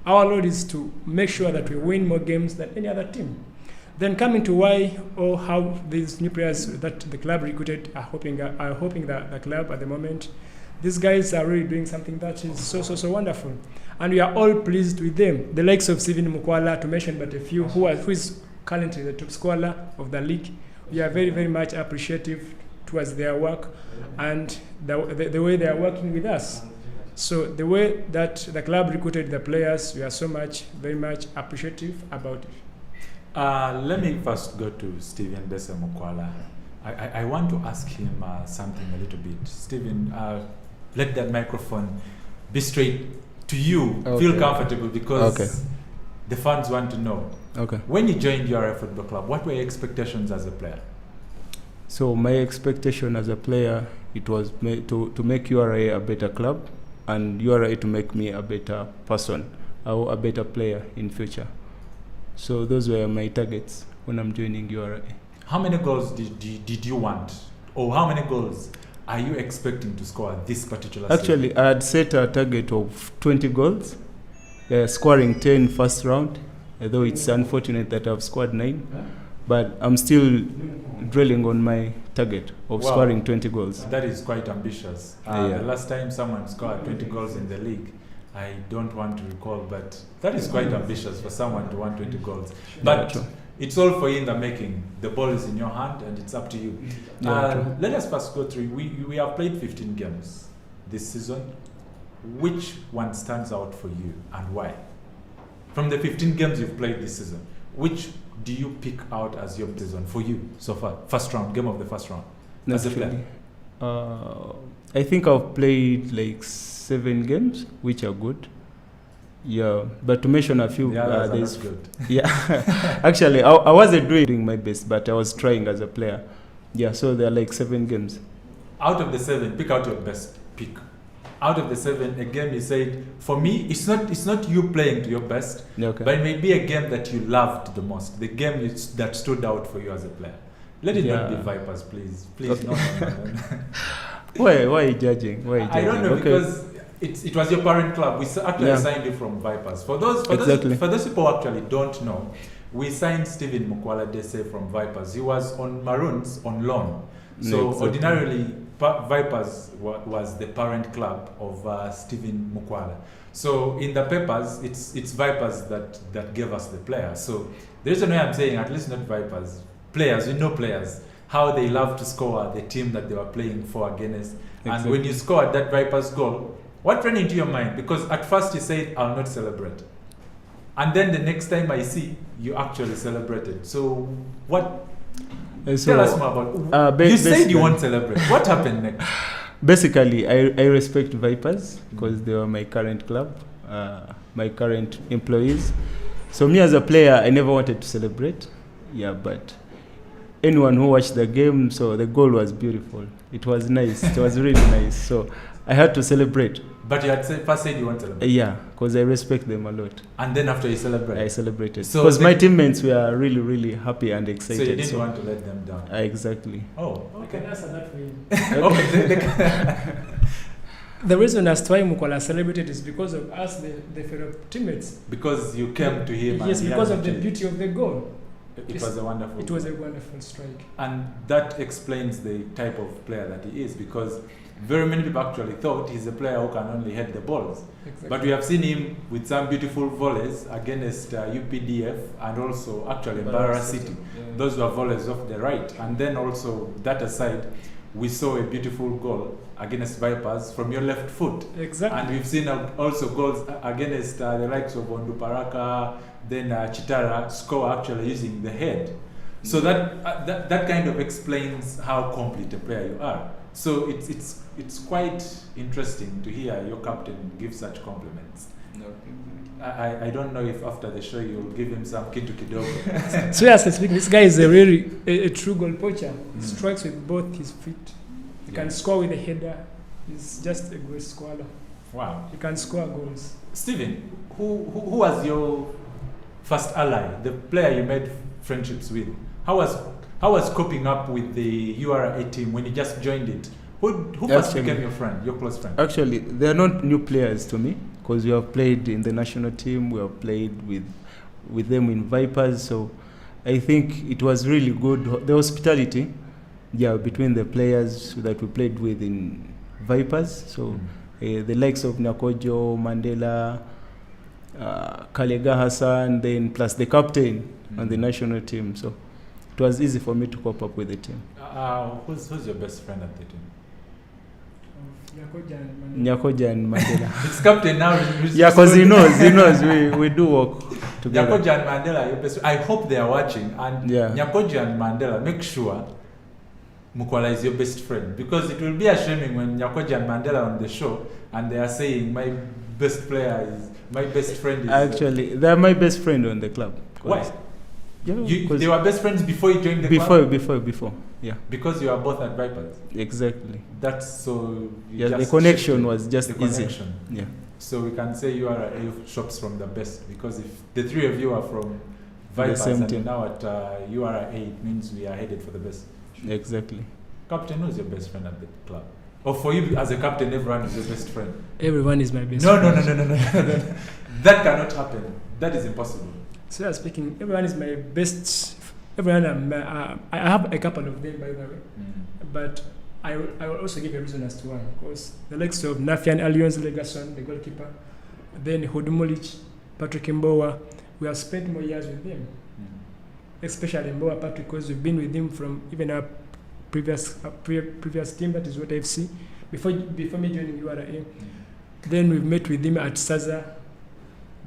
Our role is to make sure that we win more games than any other team. Then coming to why or how these new players that the club recruited are helping the club at the moment. These guys are really doing something that is so wonderful, and we are all pleased with them. The likes of Stephen Mukwala, to mention but a few, who is currently the top scorer of the league. We are very, very much appreciative towards their work and the way they are working with us. So the way that the club recruited the players, we are very much appreciative about it. Let me first go to Stephen Desemukwala. I want to ask him something a little bit. Stephen, let that microphone be straight to you. Okay. Feel comfortable, because the fans want to know. Okay. When you joined URA Football Club, what were your expectations as a player? So my expectation as a player, it was to make URA a better club, and URA to make me a better person, or a better player in future. So those were my targets when I'm joining URA. How many goals did you want? Or how many goals are you expecting to score this particular season? Actually, I had set a target of 20 goals, scoring 10 first round, although it's unfortunate that I've scored 9. But I'm still dwelling on my target of scoring 20 goals. That is quite ambitious. The last time someone scored 20 goals in the league, I don't want to recall, but that is quite ambitious for someone to want 20 goals. But it's all for you in the making. The ball is in your hand and it's up to you. Let us first go through. We have played 15 games this season. Which one stands out for you and why? From the 15 games you've played this season, which do you pick out as your season for you so far? First round, game of the first round. As a player. I think I've played like 7 games, which are good. Yeah, but to mention a few, that's good. Yeah, actually, I wasn't doing my best, but I was trying as a player. Yeah, so there are like 7 games. Out of the 7, pick out your best pick. Out of the 7, a game you said, for me, it's not you playing to your best, but it may be a game that you loved the most, the game that stood out for you as a player. Let it not be Vipers, please. Please, okay. No. Why are you judging? I don't know, because it was your parent club. We actually signed you from Vipers. For those people who actually don't know, we signed Stephen Mukwala Dese from Vipers. He was on Maroons on loan. So ordinarily, Vipers was the parent club of Stephen Mukwala. So in the papers, it's Vipers that gave us the player. So the reason why I'm saying, at least not Vipers, players, we know players, how they love to score the team that they were playing for against. And when you scored that Vipers goal, what ran into your mind? Because at first you said, I'll not celebrate. And then the next time I see, you actually celebrated. So what? Tell us more about you said you won't celebrate. What happened next? Basically, I respect Vipers because they were my current club, my current employees. So me as a player, I never wanted to celebrate. Yeah, but anyone who watched the game, so the goal was beautiful. It was nice. It was really nice. So I had to celebrate. But you had first said you want to celebrate? Yeah, because I respect them a lot. And then after you celebrated? I celebrated. Because my teammates were really, really happy and excited. So you didn't want to let them down? Exactly. Oh, I can answer that for you. Okay. The reason as to why Mukwala celebrated is because of us, the fellow teammates. Because you came to him. Yes, because of the beauty of the goal. It was a wonderful strike. And that explains the type of player that he is, because very many people actually thought he's a player who can only head the balls. Exactly. But we have seen him with some beautiful volleys against UPDF and also actually Barra City. Yeah. Those were volleys off the right. And then also, that aside, we saw a beautiful goal against Vipers from your left foot. Exactly. And we've seen also goals against the likes of Onduparaka, then Chitara score actually using the head. So that kind of explains how complete a player you are. So it's quite interesting to hear your captain give such compliments. I don't know if after the show you'll give him some kitu kidogo. Seriously speaking, this guy is a true goal poacher. He strikes with both his feet. He can score with a header. He's just a great scorer. Wow. He can score goals. Stephen, who was your first ally, the player you made friendships with? How was coping up with the URA team when you just joined it? Who first became your friend, your close friend? Actually, they are not new players to me, because we have played in the national team, we have played with them in Vipers, so I think it was really good. The hospitality, between the players that we played with in Vipers, so the likes of Nyakojo, Mandela, Kalega Hassan, then plus the captain on the national team, so it was easy for me to cope up with the team. Who's your best friend at the team? Nyakoja and Mandela. It's captain now. Yeah, because he knows we do work together. Nyakoja and Mandela, your best. I hope they are watching. And Nyakoja and Mandela, make sure Mukwala is your best friend, because it will be ashamed when Nyakoja and Mandela on the show and they are saying my best friend is. Actually, they are my best friend on the club. Why? Yeah, they were best friends before you joined the club? Before. Yeah. Because you are both at Vipers? Exactly. That's so... Yeah, the connection was just easy. Connection. Yeah. So we can say URA shops from the best, because if the three of you are from Vipers and team. Now at URA, it means we are headed for the best. Exactly. Captain, who's your best friend at the club? Or for you as a captain, everyone is your best friend? Everyone is my best friend. No. That cannot happen. That is impossible. So speaking, everyone is my best. Everyone, I have a couple of them, by the way. But I will also give a reason as to why. Because the likes of Nafian Alliance Legason, the goalkeeper, then Hodumulich, Patrick Mbowa, we have spent more years with them. Especially Mbowa Patrick, because we've been with him from even our previous team, that is URA FC, before me joining URA. Then we've met with him at Saza.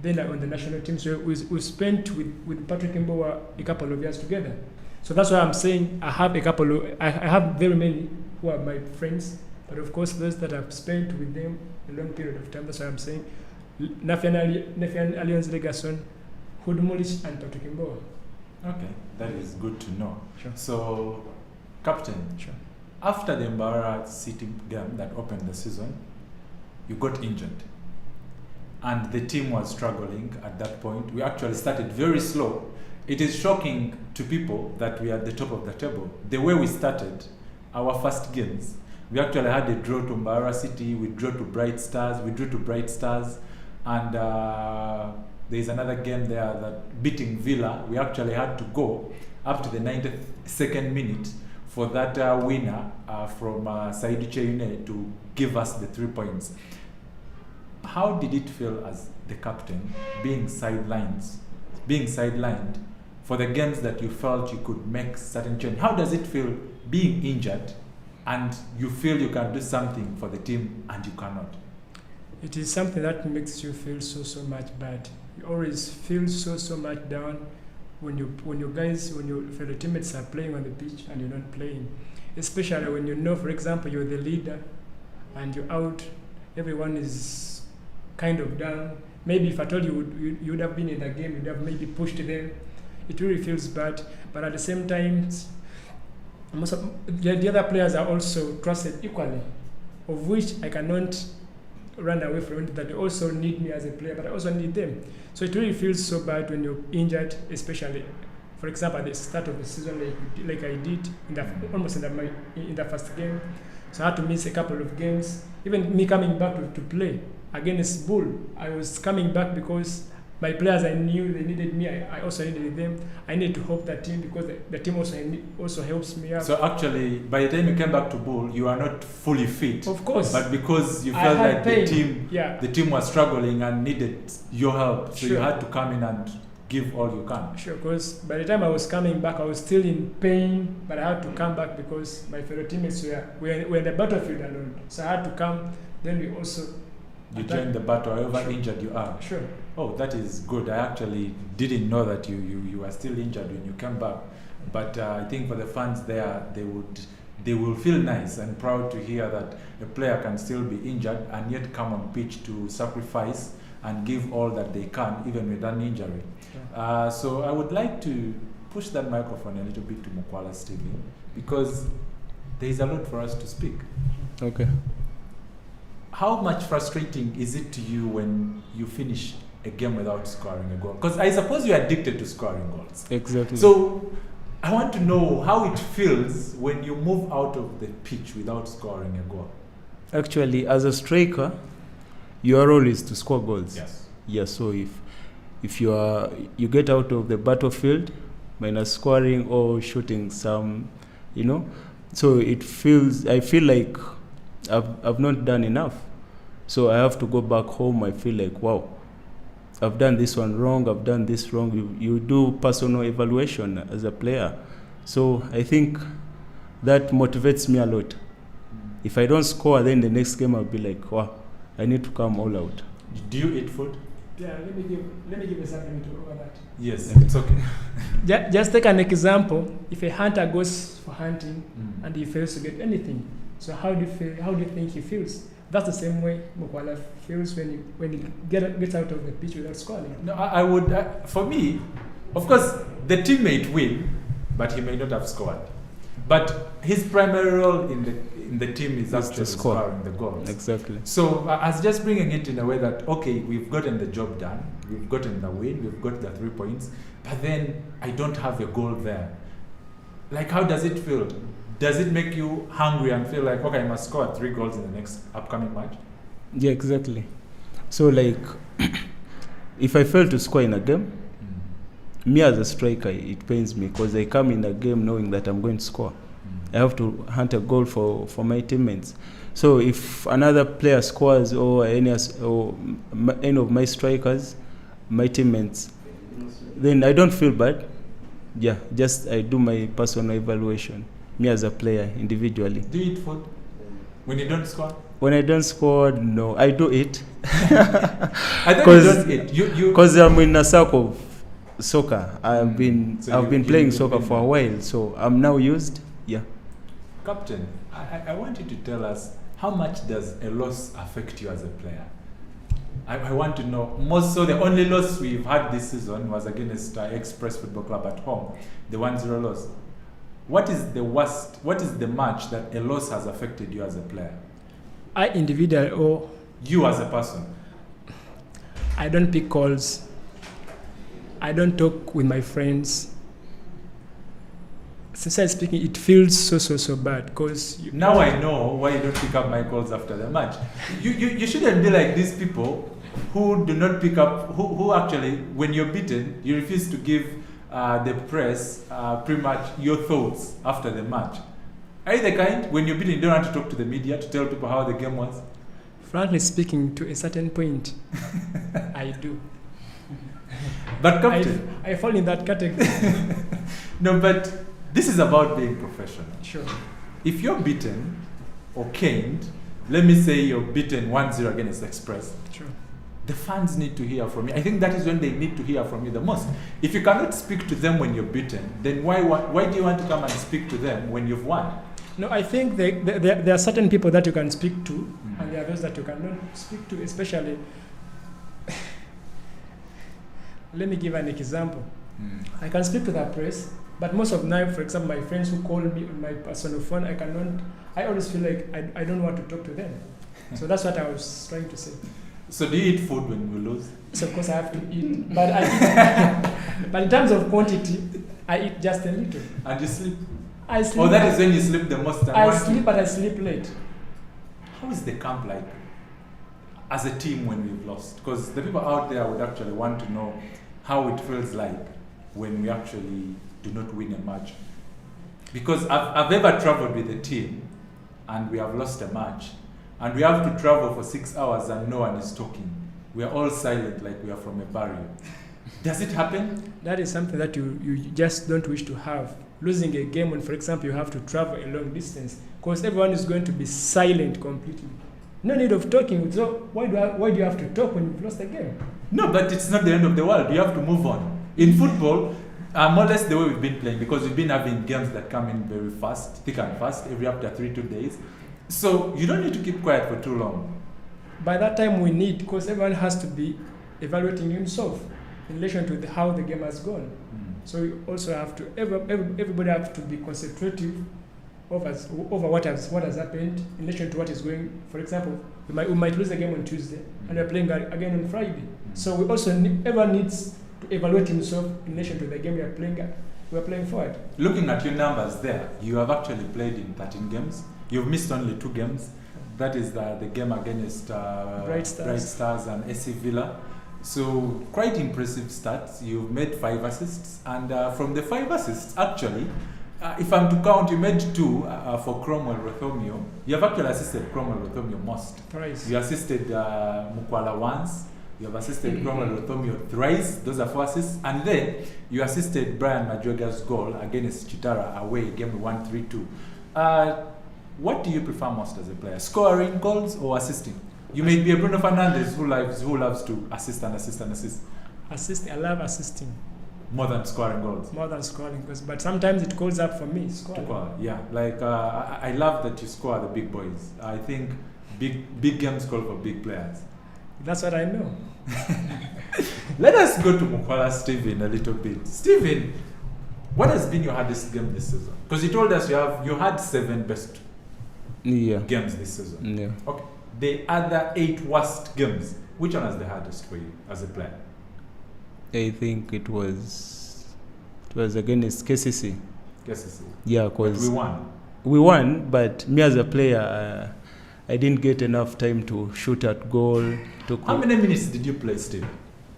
Then on the national team, so we spent with Patrick Mbowa a couple of years together. So that's why I'm saying I have very many who are my friends, but of course those that I've spent with them a long period of time. That's why I'm saying Nafian Alliance Legason, Hodumulich, and Patrick Mbowa. Okay, that is good to know. Sure. So, Captain, after the Barra City game that opened the season, you got injured. And the team was struggling at that point. We actually started very slow. It is shocking to people that we are at the top of the table. The way we started our first games, We actually had a draw to Mbara City, we drew to Bright Stars, and there's another game there that beating Villa. We actually had to go up to the 92nd minute for that winner from Saidi Cheyune to give us the 3 points. How did it feel as the captain being sidelined for the games that you felt you could make certain change? How does it feel being injured and you feel you can do something for the team and you cannot? It is something that makes you feel so much bad. You always feel so much down when your fellow teammates are playing on the pitch and you're not playing. Especially when you know, for example, you're the leader and you're out, everyone is kind of down. Maybe if I told you would have been in the game, you'd have maybe pushed them. It really feels bad, but at the same time, most of the other players are also trusted equally, of which I cannot run away from it, that they also need me as a player, but I also need them. So it really feels so bad when you're injured, especially, for example, at the start of the season, like I did almost in the first game. So I had to miss a couple of games. Even me coming back to play against Bull, I was coming back because my players, I knew they needed me. I also needed them. I needed to help the team because the team also helps me out. So actually, by the time you came back to Bull, you are not fully fit. Of course. But because you felt like pain. the team was struggling and needed your help, so Sure. you had to come in and give all you can. Sure, because by the time I was coming back, I was still in pain, but I had to come back because my fellow teammates were in the battlefield alone. So I had to come. Then we also You joined the battle, however injured you are. Sure. Oh, that is good. I actually didn't know that you were still injured when you came back. But I think for the fans there, they will feel nice and proud to hear that a player can still be injured and yet come on pitch to sacrifice and give all that they can, even with an injury. Yeah. So I would like to push that microphone a little bit to Mukwala Stephen, because there is a lot for us to speak. Okay. How much frustrating is it to you when you finish a game without scoring a goal? Because I suppose you're addicted to scoring goals. Exactly. So I want to know how it feels when you move out of the pitch without scoring a goal. Actually, as a striker, your role is to score goals. Yes. Yeah. So if you get out of the battlefield, minus scoring or shooting some, so I feel like I've not done enough. So I have to go back home. I feel like, wow, I've done this one wrong, I've done this wrong. You do personal evaluation as a player. So I think that motivates me a lot. If I don't score, then the next game I'll be like, wow, I need to come all out. Do you eat food? Yeah, let me give you something to over that. Yes, it's okay. Just take an example. If a hunter goes for hunting and he fails to get anything, so how do you feel? How do you think he feels? That's the same way Mukwala feels when he gets out of the pitch without scoring. No, I would. For me, of course, the teammate win, but he may not have scored. But his primary role in the team is actually scoring the goals. Exactly. So as just bringing it in a way that, okay, we've gotten the job done, we've gotten the win, we've got the 3 points, but then I don't have a goal there. Like, how does it feel? Does it make you hungry and feel like, okay, I must score 3 goals in the next upcoming match? Yeah, exactly. So like, if I fail to score in a game, me as a striker, it pains me because I come in a game knowing that I'm going to score. I have to hunt a goal for my teammates. So if another player scores or any of my strikers, my teammates, then I don't feel bad. Yeah, just I do my personal evaluation. Me as a player, individually. Do you eat food when you don't score? When I don't score, no, I do eat. I thought you don't eat. Because I'm in a circle of soccer. I've been playing soccer for a while, so I'm now used. Yeah. Captain, I want you to tell us, how much does a loss affect you as a player? I want to know. So the only loss we've had this season was against Express Football Club at home, the 1-0 loss. What is the worst? What is the match that a loss has affected you as a player? I individual or you as a person? I don't pick calls. I don't talk with my friends. sincerely speaking, it feels so bad because Now I know why you don't pick up my calls after the match. You shouldn't be like these people who do not pick up, who actually, when you're beaten, you refuse to give the press pretty much your thoughts after the match. Are you the kind, when you're beaten, you don't want to talk to the media to tell people how the game was? frankly speaking, to a certain point, I do. But captain, I fall in that category. no, but this is about being professional. Sure. If you're beaten or caned, let me say you're beaten 1-0 against Express, Sure. the fans need to hear from you. I think that is when they need to hear from you the most. If you cannot speak to them when you're beaten, then why do you want to come and speak to them when you've won? No, I think there are certain people that you can speak to, and there are those that you cannot speak to, especially. Let me give an example. I can speak to the press, but most of the time, for example, my friends who call me on my personal phone, I always feel like I don't want to talk to them. So that's what I was trying to say. So do you eat food when you lose? So of course I have to eat, but I eat, but in terms of quantity, I eat just a little. And you sleep? I sleep. Oh, that is when you sleep the most. I sleep, but I sleep late. How is the camp like as a team when we've lost? Because the people out there would actually want to know how it feels like when we actually do not win a match. Because I've ever traveled with a team and we have lost a match and we have to travel for 6 hours and no one is talking. We are all silent like we are from a barrier. Does it happen? That is something that you just don't wish to have. Losing a game when, for example, you have to travel a long distance, because everyone is going to be silent completely. No need of talking. So why do you have to talk when you've lost a game? No, but it's not the end of the world. You have to move on. In football, more or less the way we've been playing, because we've been having games that come in very fast, thick and fast, every after 3-2 days. So you don't need to keep quiet for too long. By that time we need, because everyone has to be evaluating himself in relation to how the game has gone. So you also have to, everybody has to be concentrative over what has happened in relation to what is going. For example, we might lose the game on Tuesday and we're playing again on Friday. So we also everyone needs to evaluate himself in relation to the game we're playing forward. Looking at your numbers there, you have actually played in 13 games. You've missed only 2 games. That is the game against Bright Stars and AC Villa. So quite impressive stats. You've made 5 assists, and from the 5 assists, actually, if I'm to count, you made 2 for Cromwell Rothomio. You have actually assisted Cromwell Rothomio most. Thrice. You assisted Mukwala once. You have assisted Cromwell Rothomio thrice. Those are 4 assists, and then you assisted Brian Majoga's goal against Chitara away, game 1-3-2. What do you prefer most as a player, scoring goals or assisting? You may be a Bruno Fernandes who loves to assist and assist and assist. I love assisting. More than scoring goals. More than scoring, but sometimes it calls up for me. Scoring. Yeah, like I love that you score the big boys. I think big games call for big players. That's what I know. Let us go to Mukwala Stephen a little bit. Stephen, what has been your hardest game this season? Because you told us you had 7 best games this season. Yeah. Okay. The other 8 worst games, which one was the hardest for you as a player? I think it was against KCC. KCC. Yeah, because we won. We won, but me as a player, I didn't get enough time to shoot at goal. How many minutes did you play, Steve?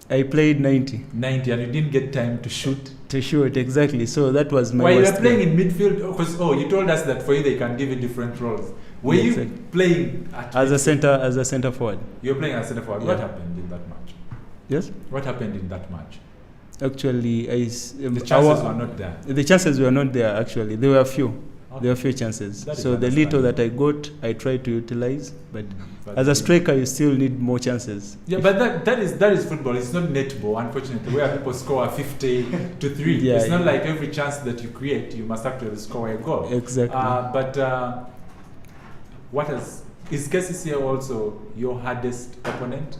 I played 90. 90, and you didn't get time to shoot? To shoot, exactly. So that was my While you worst were playing game. in midfield, because you told us that for you they can give you different roles. Were you playing as a center forward? You were playing as a center forward. Yeah. What happened in that match? Yes. What happened in that match? Actually, the chances were not there. The chances were not there. Actually, there were few. Okay. There were few chances. So the little that I got, I tried to utilize. But as a striker, you still need more chances. Yeah, but that is football. It's not netball, unfortunately, where people score 50 to 3. Yeah, it's not like every chance that you create, you must actually score a goal. Exactly. But is KCC also your hardest opponent?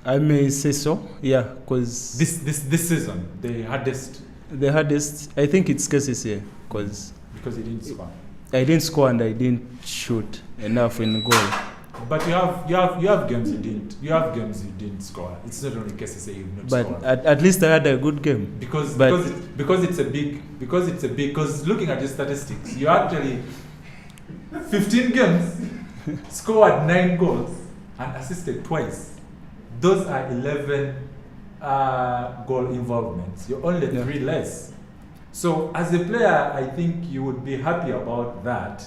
I may say so, yeah, because this season the hardest. I think it's KCC because you didn't score. I didn't score and I didn't shoot enough in goal. But you have games you didn't score. It's not only cases that you've not scored. But at least I had a good game. Because looking at your statistics, you actually 15 games, scored 9 goals and assisted twice. Those are 11 goal involvements. You're only 3 less. So as a player, I think you would be happy about that.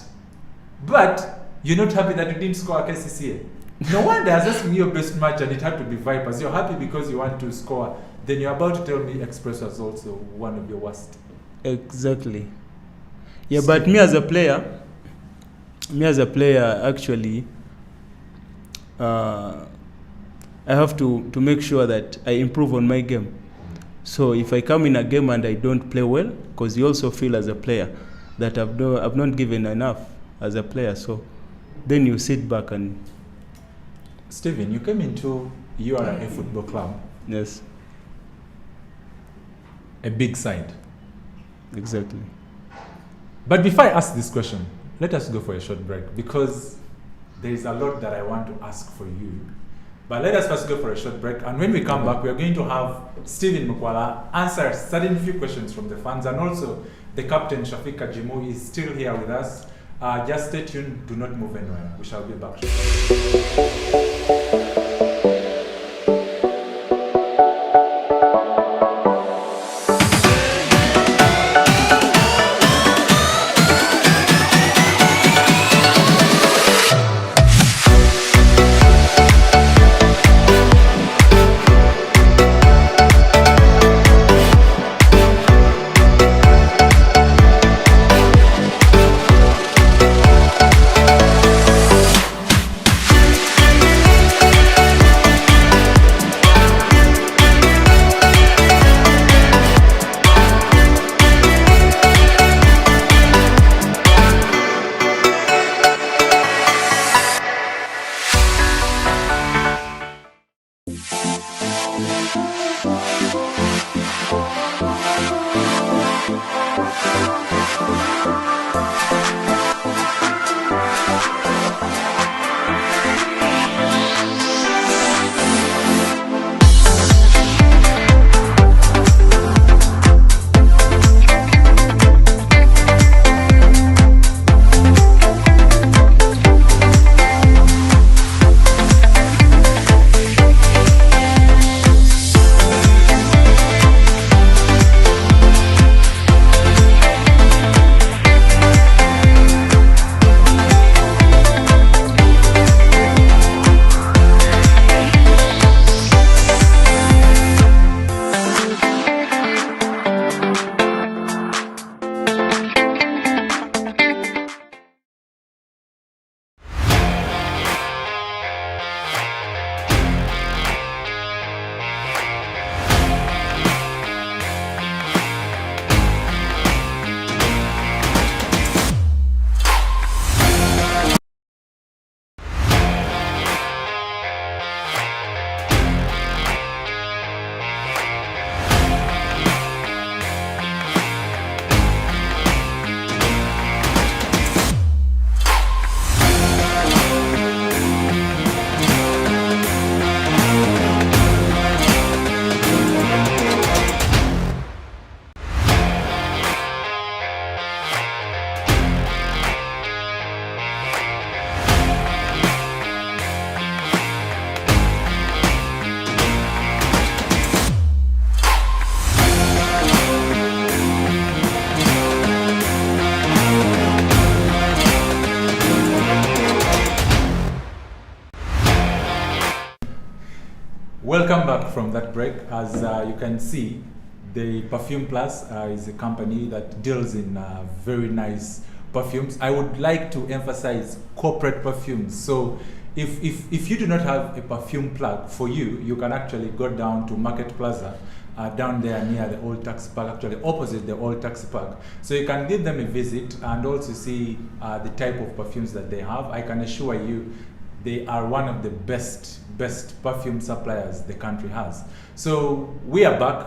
But you're not happy that you didn't score a KCCA. No wonder I was asking you your best match and it had to be Vipers. You're happy because you want to score. Then you're about to tell me Express was also one of your worst. Exactly. Yeah, but me as a player, actually, I have to make sure that I improve on my game. So if I come in a game and I don't play well, because you also feel as a player that I've not given enough as a player, so then you sit back and... Stephen, you came into URA Football Club. Yes. A big side. Exactly. But before I ask this question, let us go for a short break because there is a lot that I want to ask for you. But let us first go for a short break, and when we come back, we are going to have Stephen Mukwala answer certain few questions from the fans, and also the captain Shafiq Kajimu is still here with us. Just stay tuned, do not move anywhere. We shall be back shortly. Welcome back from that break. As you can see, the Perfume Plus is a company that deals in very nice perfumes. I would like to emphasize corporate perfumes. So if you do not have a perfume plug for you, you can actually go down to Market Plaza, down there near the old taxi park, actually opposite the old taxi park. So you can give them a visit and also see the type of perfumes that they have. I can assure you they are one of the best perfume suppliers the country has. So we are back.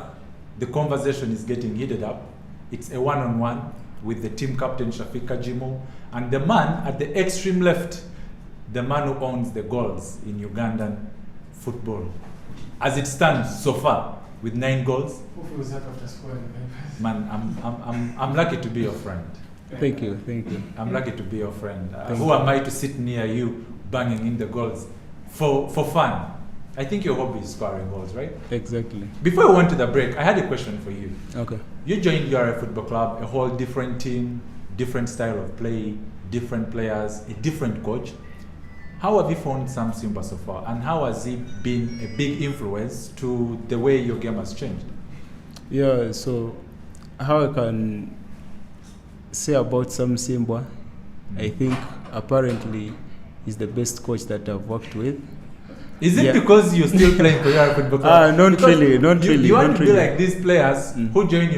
The conversation is getting heated up. It's a one-on-one with the team captain Shafiq Kajimu and the man at the extreme left, the man who owns the goals in Ugandan football, as it stands so far, with 9 goals. Who feels that after scoring? Man, I'm lucky to be your friend. Thank you. I'm lucky to be your friend. Who am I to sit near you, banging in the goals for fun? I think your hobby is scoring goals, right? Exactly. Before we went to the break, I had a question for you. Okay. You joined URA Football Club, a whole different team, different style of play, different players, a different coach. How have you found Sam Simba so far, and how has he been a big influence to the way your game has changed? Yeah, so how I can say about Sam Simba, I think apparently he's the best coach that I've worked with. Is it because you're still playing for URA Football Club? Not really. You want to be like these players who join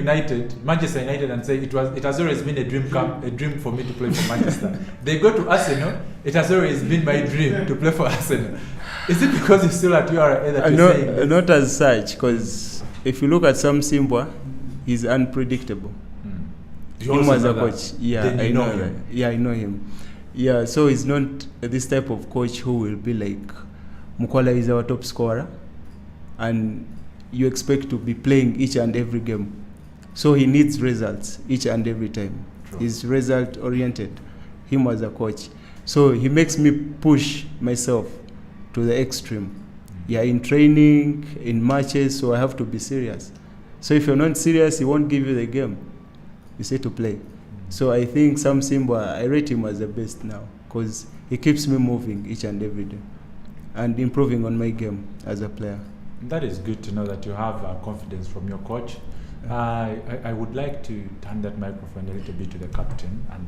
Manchester United, and say it has always been a dream for me to play for Manchester. They go to Arsenal, it has always been my dream to play for Arsenal. Is it because you're still at URA that you're saying this? Not as such, because if you look at Sam Simba, he's unpredictable. You Him also as a know coach, that. yeah, Then you I know him. that. Yeah, I know him. Yeah, so he's not this type of coach who will be like, Mukwala is our top scorer, and you expect to be playing each and every game. So he needs results each and every time. True. He's result oriented, him as a coach. So he makes me push myself to the extreme. Yeah, in training, in matches, so I have to be serious. So if you're not serious, he won't give you the game. You say to play. So I think Sam Simba, I rate him as the best now, because he keeps me moving each and every day and improving on my game as a player. That is good to know that you have confidence from your coach. I would like to turn that microphone a little bit to the captain. And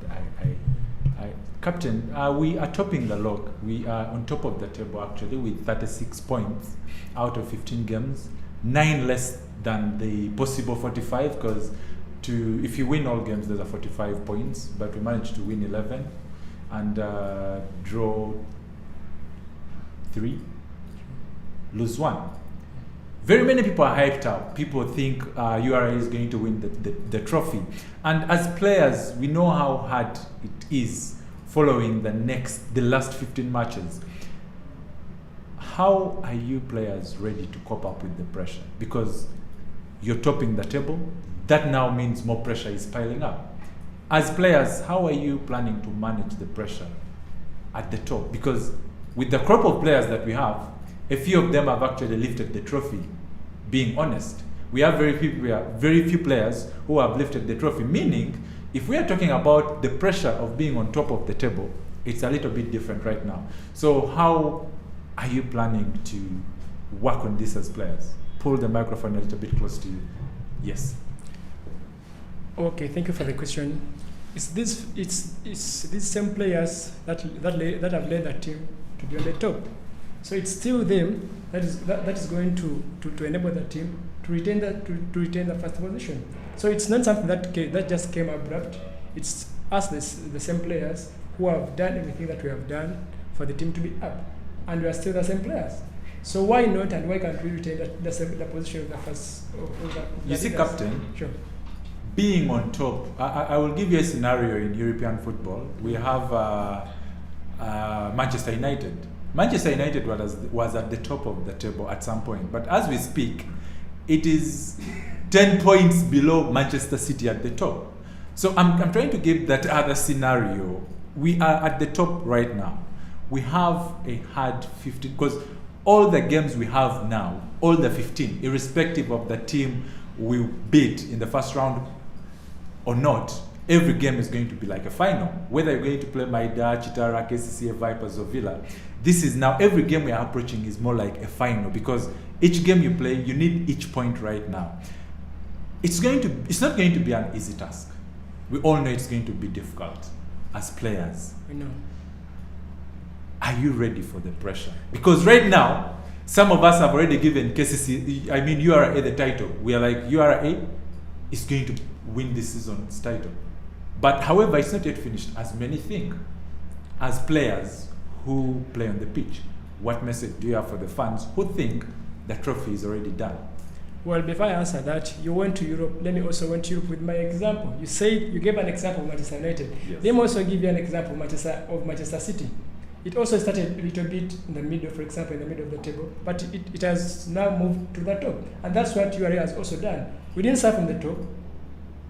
Captain, we are topping the log. We are on top of the table actually with 36 points out of 15 games, 9 less than the possible 45, because if you win all games, there's a 45 points, but we managed to win 11 and draw 3, lose 1. Very many people are hyped up. People think URA is going to win the trophy. And as players, we know how hard it is following the last 15 matches. How are you players ready to cope up with the pressure? Because you're topping the table. That now means more pressure is piling up. As players, how are you planning to manage the pressure at the top? Because with the crop of players that we have, a few of them have actually lifted the trophy, being honest. We have very few players who have lifted the trophy, meaning if we are talking about the pressure of being on top of the table, it's a little bit different right now. So how are you planning to work on this as players? Pull the microphone a little bit close to you. Yes. Okay, thank you for the question. It's these same players that have led the team to be on the top. So it's still them that is going to enable the team to retain the first position. So it's not something that just came abrupt. It's us, the same players, who have done everything that we have done for the team to be up, and we are still the same players. So why not, and why can't we retain the position of the first? You see, Captain. Sure. Being on top, I will give you a scenario in European football. We have Manchester United. Manchester United was at the top of the table at some point, but as we speak, it is 10 points below Manchester City at the top. So I'm trying to give that other scenario. We are at the top right now. We have a hard 15, because all the games we have now, all the 15, irrespective of the team we beat in the first round or not, every game is going to be like a final. Whether you're going to play Maida, Chitara, KCCA, Vipers, or Villa, this is now, every game we are approaching is more like a final, because each game you play, you need each point right now. It's not going to be an easy task. We all know it's going to be difficult as players. I know. Are you ready for the pressure? Because right now, some of us have already given URA the title. We are like, URA is going to win this season's title. But however, it's not yet finished, as many think. As players who play on the pitch, what message do you have for the fans who think the trophy is already done? Well, before I answer that, you went to Europe. Let me also went to Europe with my example. You gave an example of Manchester United. Yes. Let me also give you an example of Manchester City. It also started a little bit in the middle, for example, in the middle of the table, but it has now moved to the top. And that's what URA has also done. We didn't start from the top.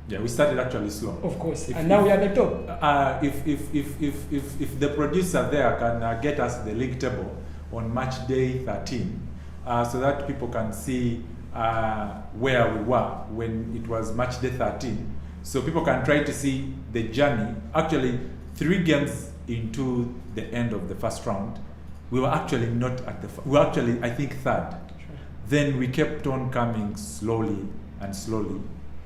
Yeah, we started actually slow. Of course, and now we are at the top. If the producer there can get us the league table on match day 13, so that people can see where we were when it was match day 13, so people can try to see the journey. Actually, 3 games into the end of the first round, we were actually not at the. We were actually, I think, 3rd. Sure. Then we kept on coming slowly and slowly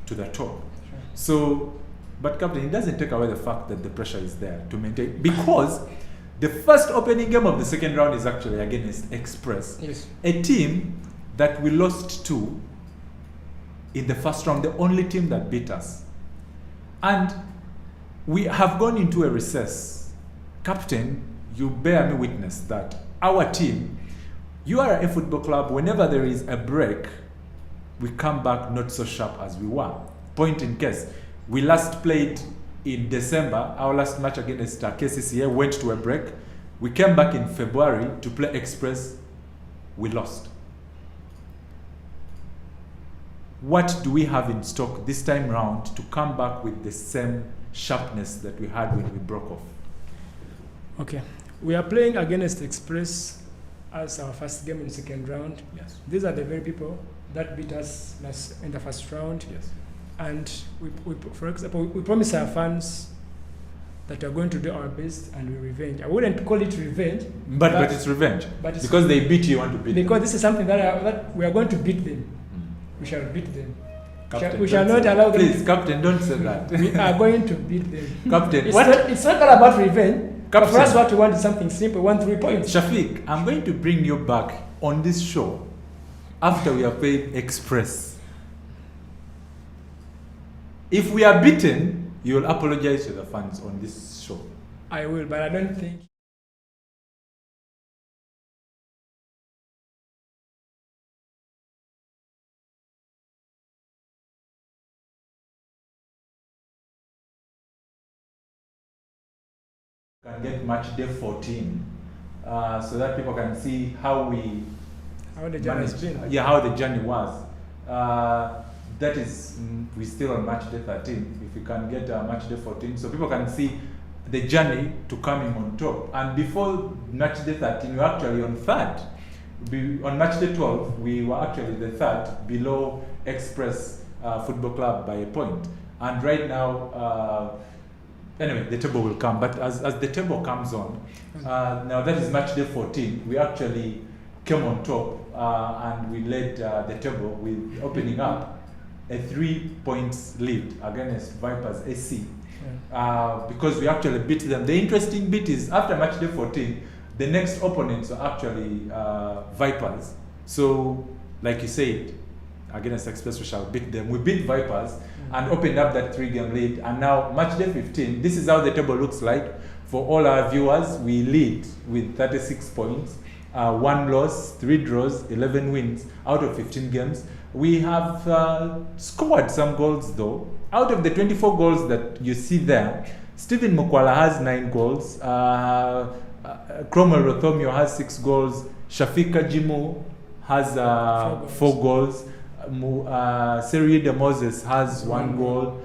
to the top. Sure. So, but Captain, it doesn't take away the fact that the pressure is there to maintain, because the first opening game of the second round is actually against Express, yes, a team that we lost to in the first round, the only team that beat us, and we have gone into a recess. Captain, you bear me witness that our team, URA Football Club, whenever there is a break, we come back not so sharp as we were. Point in case, we last played in December, our last match against KCCA went to a break. We came back in February to play Express, we lost. What do we have in stock this time round to come back with the same sharpness that we had when we broke off? Okay, we are playing against Express as our first game in the second round. Yes. These are the very people that beat us in the first round. Yes. And for example, we promise our fans that we are going to do our best and we revenge. I wouldn't call it revenge. But it's revenge. But it's because they beat you, want to beat them. Because this is something that we are going to beat them. We shall beat them. Captain, we shall not allow them. Please, Captain, don't say that. We are going to beat them. Captain, it's not all about revenge. Captain, for us, what we want is something simple, 1-3 points. Shafiq, I'm going to bring you back on this show after we have played Express. If we are beaten, you will apologize to the fans on this show. I will, but I don't think. Can get match day 14, so that people can see how the journey has been. Yeah, how the journey was. That is, we're still on match day 13. If we can get match day 14, so people can see the journey to coming on top. And before match day 13, we were actually on 3rd. On match day 12, we were actually the 3rd, below Express Football Club by a point. And right now, anyway, the table will come. But as the table comes on, now that is match day 14, we actually came on top and we led the table with opening up a 3 points lead against Vipers AC. Because we actually beat them. The interesting bit is after match day 14, the next opponents are actually Vipers. So, like you said, against Express we shall beat them. We beat Vipers and opened up that 3-game lead. And now match day 15, this is how the table looks like. For all our viewers, we lead with 36 points, 1 loss, 3 draws, 11 wins out of 15 games. We have scored some goals though. Out of the 24 goals that you see there, Stephen Mukwala has 9 goals, Cromwell Rothomio has 6 goals, Shafika Jimu has 4 goals, Seriede Moses has 1 goal,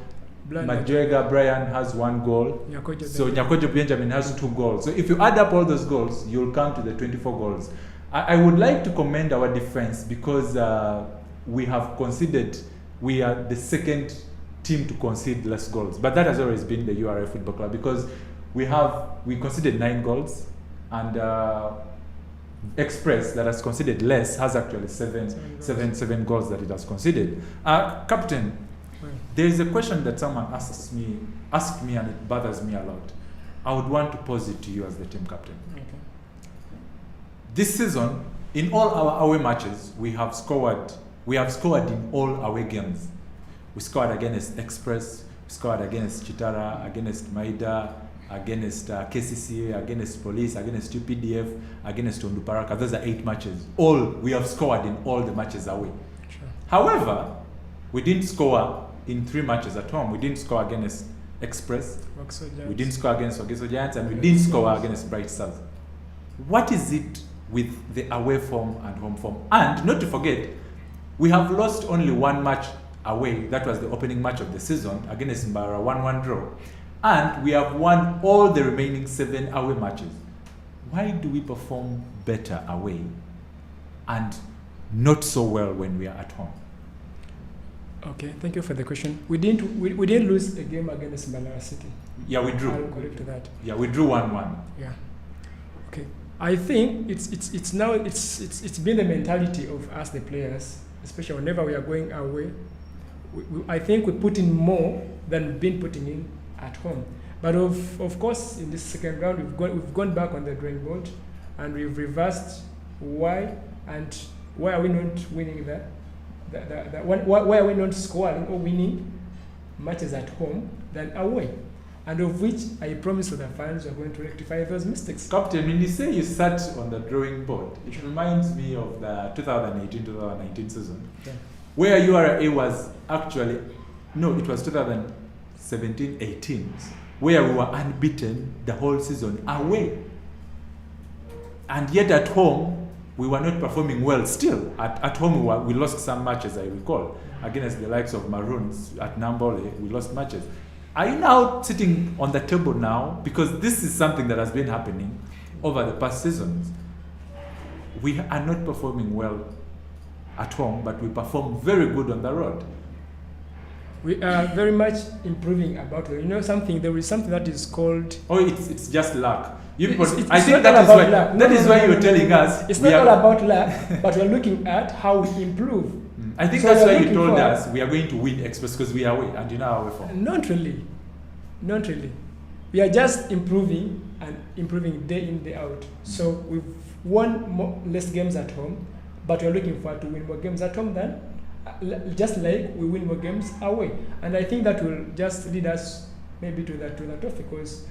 Majega Brian has 1 goal, so Nyakojo Benjamin has 2 goals. So if you add up all those goals, you'll come to the 24 goals. I would like to commend our defense because we have conceded, we are the second team to concede less goals. But that has always been the URA Football Club because we conceded 9 goals and Express that has conceded less has actually seven goals that it has conceded. Captain, there is a question that someone asked me and it bothers me a lot. I would want to pose it to you as the team captain. Okay. This season, in all our away matches, we have scored in all away games. We scored against Express, we scored against Chitara, against Maida, against KCCA, against Police, against UPDF, against Onduparaka. Those are 8 matches. We have scored in all the matches away. Sure. However, we didn't score in 3 matches at home. We didn't score against Express, we didn't score against Ogeso Giants, and we didn't score against Bright Stars. what is it with the away form and home form? And not to forget, we have lost only one match away. That was the opening match of the season against Mbara, 1-1 draw. And we have won all the remaining 7 away matches. Why do we perform better away and not so well when we are at home? Okay, thank you for the question. We didn't lose a game against Mbalara City. Yeah, we drew. I'll correct that. Yeah, we drew 1-1. Yeah. Okay. I think it's been the mentality of us, the players, especially whenever we are going away. I think we put in more than we've been putting in at home. But of course, in this second round, we've gone back on the drawing board, and we've reversed why are we not winning that? Why are we not scoring or winning matches at home than away? And of which I promise to the fans we're going to rectify those mistakes. Captain, when you say you sat on the drawing board, it reminds me of the 2018-2019 season, where URA was actually, no, it was 2017-18, where we were unbeaten the whole season away. And yet at home, we were not performing well still. At home, we lost some matches, I recall, against the likes of Maroons at Nambole. We lost matches. Are you now sitting on the table now? Because this is something that has been happening over the past seasons. We are not performing well at home, but we perform very good on the road. We are very much improving about it. You know something, there is something that is called... Oh, it's just luck. I think that is why you're telling us. It's not all about luck, but we're looking at how we improve. I think that's why you told us we are going to win Express, because we are away and you know our way from. Not really. We are just improving and improving day in, day out. So we've won less games at home, but we're looking forward to win more games at home than just like we win more games away. And I think that will just lead us maybe to the trophy, because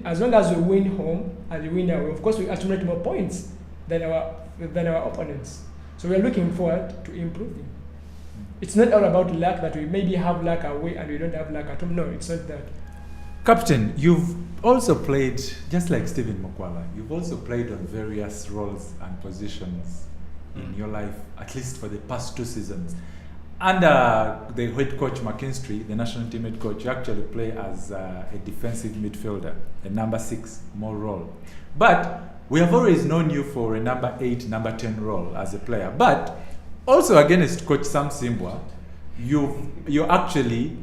as long as we win home and we win away, of course we accumulate more points than our opponents. So we are looking forward to improving. It's not all about luck, that we maybe have luck away and we don't have luck at home. No, it's not that. Captain, you've also played, just like Stephen Mokwala, you've also played on various roles and positions in your life, at least for the past 2 seasons. Under the head coach McKinstry, the national team head coach, you actually play as a defensive midfielder, a number 6 more role. But we have always known you for a number 8, number 10 role as a player. But also against Coach Sam Simbwa, you're actually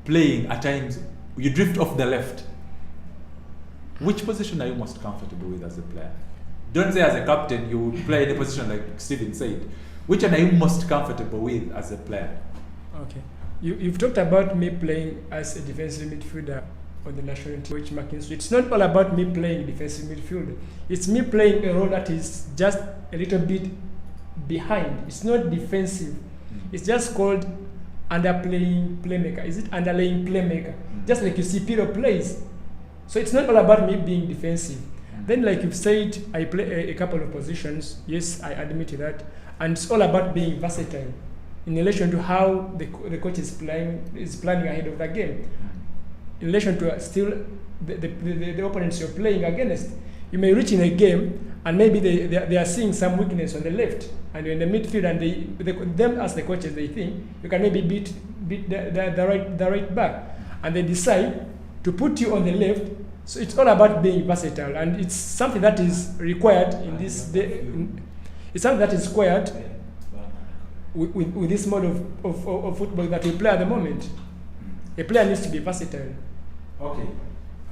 playing at times, you drift off the left. Which position are you most comfortable with as a player? Don't say as a captain you would play any position like Stephen said. Which one are you most comfortable with as a player? Okay. You've talked about me playing as a defensive midfielder on the national team, Coach McKinstry. It's not all about me playing defensive midfield. It's me playing a role that is just a little bit behind. It's not defensive. It's just called underplaying playmaker. Is it underlaying playmaker? Just like you see Peter plays. So it's not all about me being defensive. Then, like you've said, I play a couple of positions. Yes, I admit that. And it's all about being versatile in relation to how the coach is planning ahead of the game. In relation to still the opponents you're playing against. You may reach in a game and maybe they are seeing some weakness on the left and you're in the midfield, and them as the coaches, they think you can maybe beat the right back, and they decide to put you on the left. So it's all about being versatile, and it's something that is required in this day. It's something that is required with this mode of football that we play at the moment. A player needs to be versatile. Okay.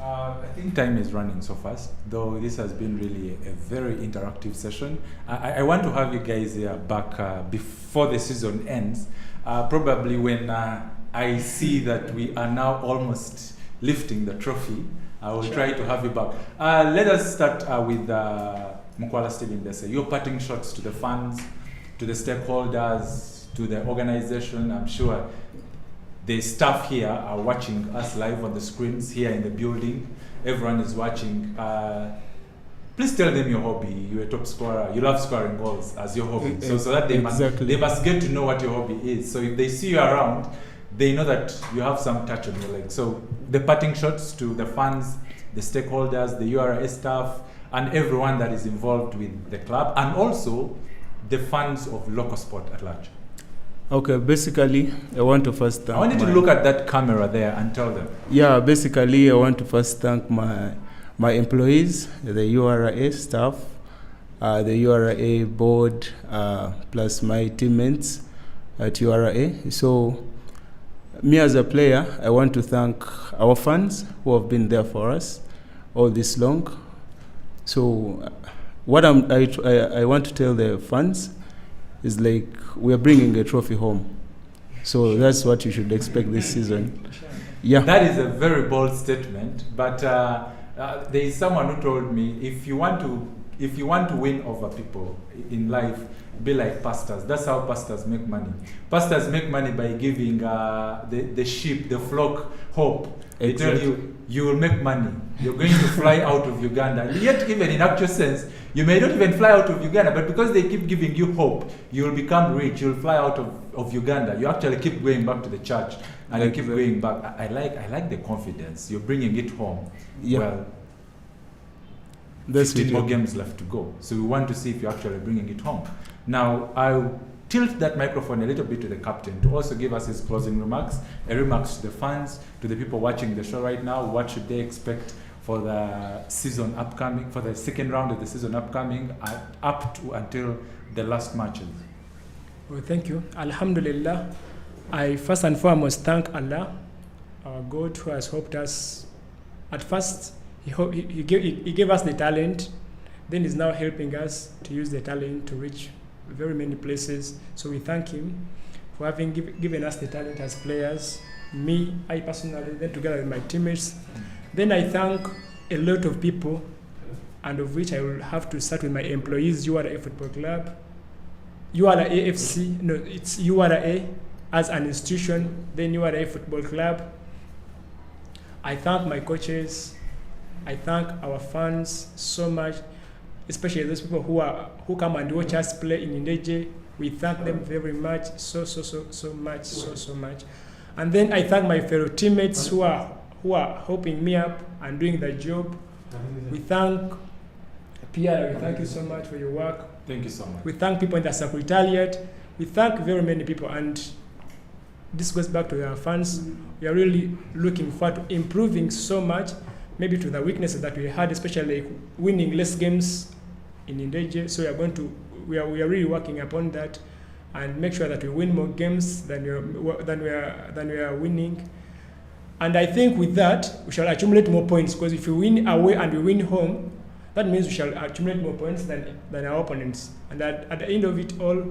I think time is running so fast, though this has been really a very interactive session. I want to have you guys here back before the season ends, probably when I see that we are now almost lifting the trophy. I will try to have you back. Let us start with Mokwala Stephen Dese. Your parting shots to the fans, to the stakeholders, to the organization. I'm sure the staff here are watching us live on the screens here in the building. Everyone is watching. Please tell them your hobby. You're a top scorer. You love scoring goals as your hobby. So that they must get to know what your hobby is. So if they see you around, they know that you have some touch on your leg. So the parting shots to the fans, the stakeholders, the URA staff, and everyone that is involved with the club, and also the fans of local sport at large? Okay, basically, I want to first thank I want you to look at that camera there and tell them. Yeah, basically, I want to first thank my employees, the URA staff, the URA board, plus my teammates at URA. So, me as a player, I want to thank our fans who have been there for us all this long. So, what I want to tell the fans is like we are bringing a trophy home. So that's what you should expect this season. Yeah. That is a very bold statement, but there is someone who told me if you want to win over people in life, be like pastors. That's how pastors make money. Pastors make money by giving the sheep, the flock, hope. They tell you will make money. You're going to fly out of Uganda. Yet, even in actual sense, you may not even fly out of Uganda, but because they keep giving you hope, you'll become rich. You'll fly out of Uganda. You actually keep going back to the church, and you keep going back. I like the confidence. You're bringing it home. Yeah. Well, That's 15 more games left to go. So we want to see if you're actually bringing it home. Now, I'll tilt that microphone a little bit to the captain to also give us his closing remarks, remarks to the fans, to the people watching the show right now. What should they expect for the season upcoming, for the second round of the season upcoming, up to until the last matches? Well, thank you. Alhamdulillah. I first and foremost thank Allah, our God, who has helped us. At first, he gave us the talent, then he's now helping us to use the talent to reach very many places. So we thank him for having given us the talent as players, me, I personally, then together with my teammates. Then I thank a lot of people, and of which I will have to start with my employees, URA Football Club, URA AFC, no, it's URA as an institution, then URA Football Club. I thank my coaches, I thank our fans so much, especially those people who come and watch us play in Indeje. We thank them very much, so much. And then I thank my fellow teammates who are helping me up and doing the job. We thank Pierre, we thank you so much for your work. Thank you so much. We thank people in the secretariat. We thank very many people, and this goes back to our fans. We are really looking forward to improving so much, maybe to the weaknesses that we had, especially winning less games in Indeje. So we are really working upon that and make sure that we win more games than we are winning. And I think with that, we shall accumulate more points, because if we win away and we win home, that means we shall accumulate more points than our opponents. And at the end of it all,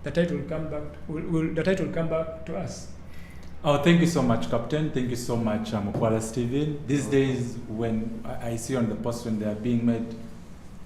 the title will come back to us. Oh, thank you so much, Captain. Thank you so much, Mukwala Steven. These days, when I see on the post when they are being made,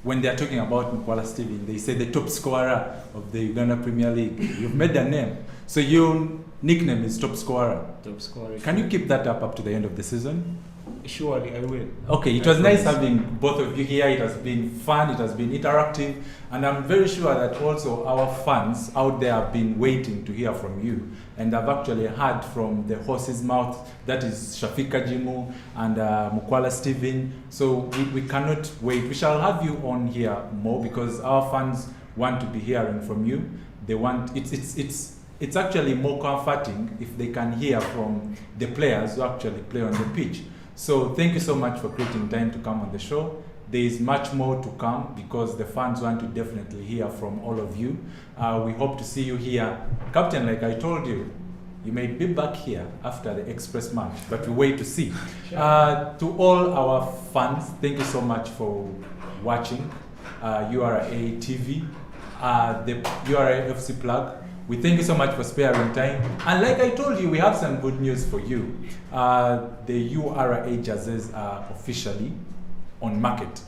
when they are talking about Mukwala Steven, they say the top scorer of the Uganda Premier League. You've made a name. So your nickname is top scorer. Top scorer. Can you keep that up to the end of the season? Surely, I will. Okay, it was nice having both of you here. It has been fun, it has been interactive, and I'm very sure that also our fans out there have been waiting to hear from you, and I've actually heard from the horse's mouth, that is Shafika Jimu and Mukwala Steven. So we cannot wait. We shall have you on here more, because our fans want to be hearing from you. They want it's actually more comforting if they can hear from the players who actually play on the pitch. So thank you so much for creating time to come on the show. There is much more to come, because the fans want to definitely hear from all of you. We hope to see you here. Captain, like I told you, you may be back here after the Express match, but we wait to see. To all our fans, thank you so much for watching URA TV, the URA FC Plug. We thank you so much for sparing time. And like I told you, we have some good news for you. The URA jerseys are officially on market.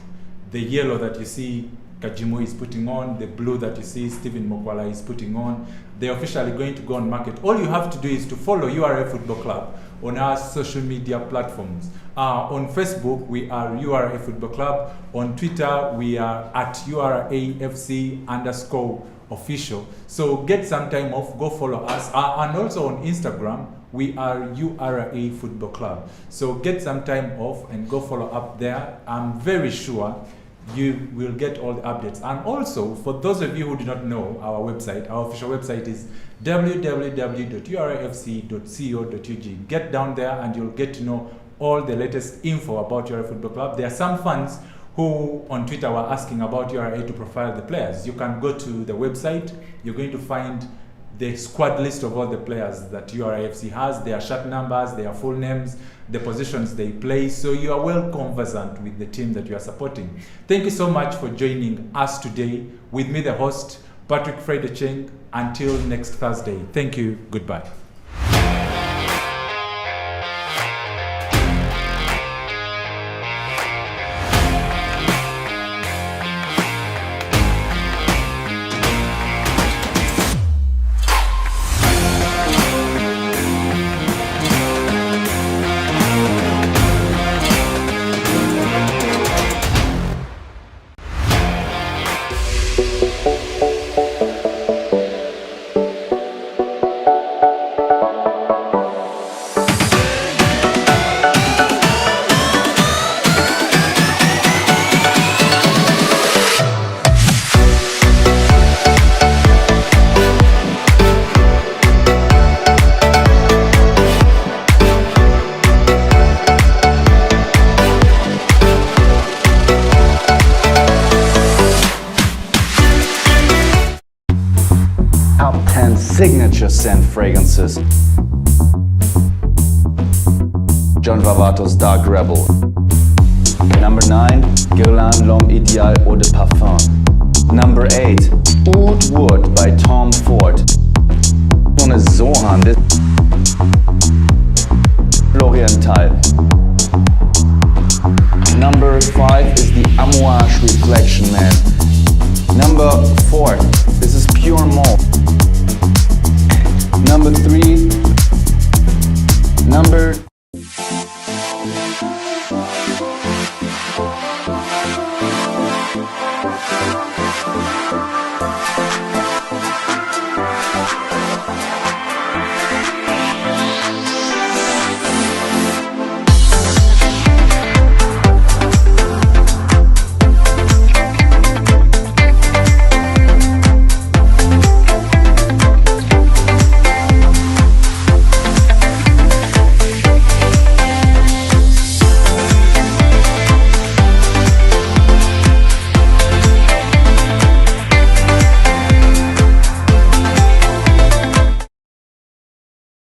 The yellow that you see Kajimu is putting on, the blue that you see Stephen Mokwala is putting on, they're officially going to go on market. All you have to do is to follow URA Football Club on our social media platforms. On Facebook, we are URA Football Club. On Twitter, we are at URAFC_official. So get some time off, go follow us. And also on Instagram, we are URA Football Club. So get some time off and go follow up there. I'm very sure you will get all the updates. And also, for those of you who do not know our website, our official website is www.urafc.co.ug. Get down there and you'll get to know all the latest info about URA Football Club. There are some fans who on Twitter were asking about URA to profile the players. You can go to the website, you're going to find the squad list of all the players that URA FC has, their shirt numbers, their full names, the positions they play, so you are well conversant with the team that you are supporting. Thank you so much for joining us today. With me, the host, Patrick Fredecheng. Until next Thursday. Thank you. Goodbye. Top 10 signature scent fragrances. John Vavato's Dark Rebel. Number 9, Guerlain L'Homme Idéal Eau de Parfum. Number 8, Oud Wood by Tom Ford. Ohne Sohan, this L'Oriental. Number 5 is the Amouage Reflection Man. Number 4, this is Pure Mauve. Number 3